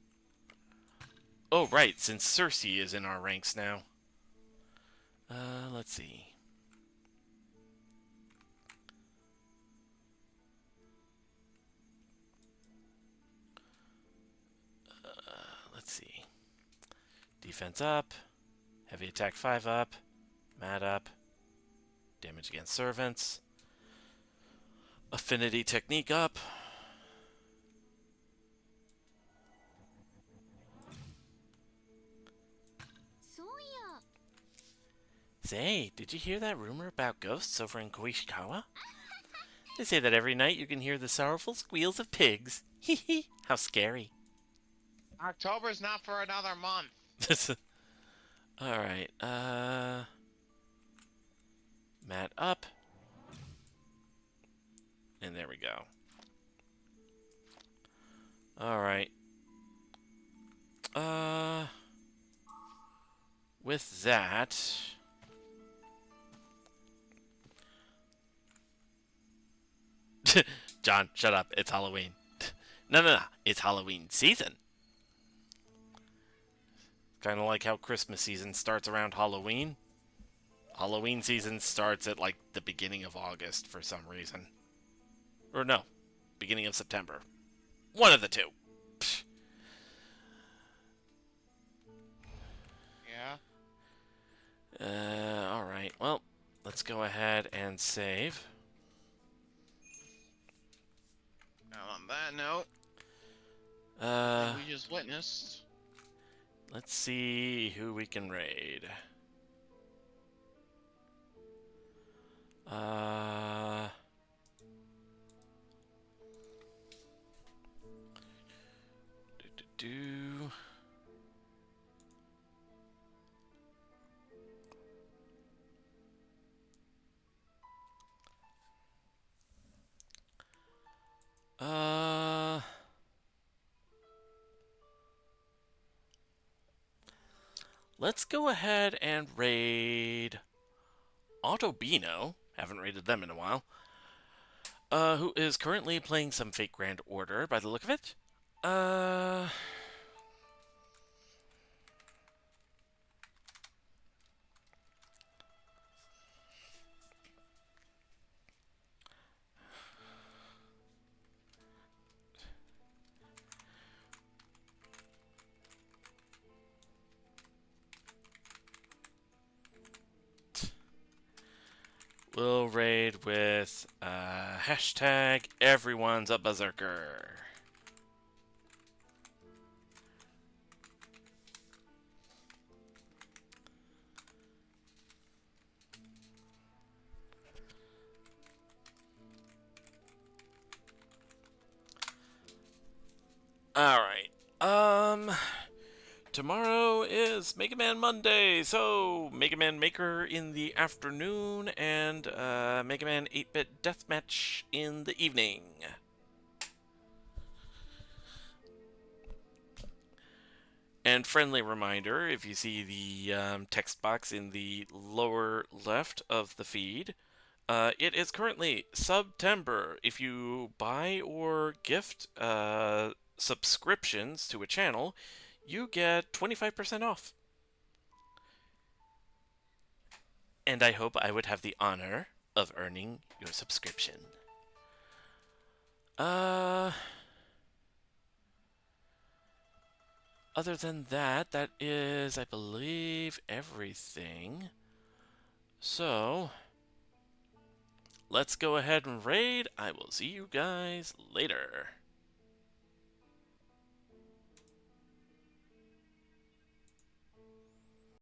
Oh, right, since Cersei is in our ranks now. Let's see. Let's see. Defense up. Heavy attack 5 up. Mad up. Damage against servants. Affinity technique up. Say, did you hear that rumor about ghosts over in Koishikawa? They say that every night you can hear the sorrowful squeals of pigs. Hee hee, how scary. October's not for another month. Alright, Mat up. And there we go. Alright. With that... John, shut up. It's Halloween. No. It's Halloween season. Kind of like how Christmas season starts around Halloween. Halloween season starts at, like, the beginning of August for some reason. Or no, beginning of September. One of the two. Psh. Yeah. Alright. Well, let's go ahead and save. Now on that note, we just witnessed. Let's see who we can raid. Do. Let's go ahead and raid Autobino. Haven't raided them in a while. Who is currently playing some Fate Grand Order by the look of it. We'll raid with hashtag everyone's a berserker. Alright. Tomorrow is Mega Man Monday, so Mega Man Maker in the afternoon and Mega Man 8-Bit Deathmatch in the evening. And friendly reminder, if you see the text box in the lower left of the feed, it is currently September. If you buy or gift subscriptions to a channel, you get 25% off. And I hope I would have the honor of earning your subscription. Other than that, that is, I believe, everything. So, let's go ahead and raid. I will see you guys later.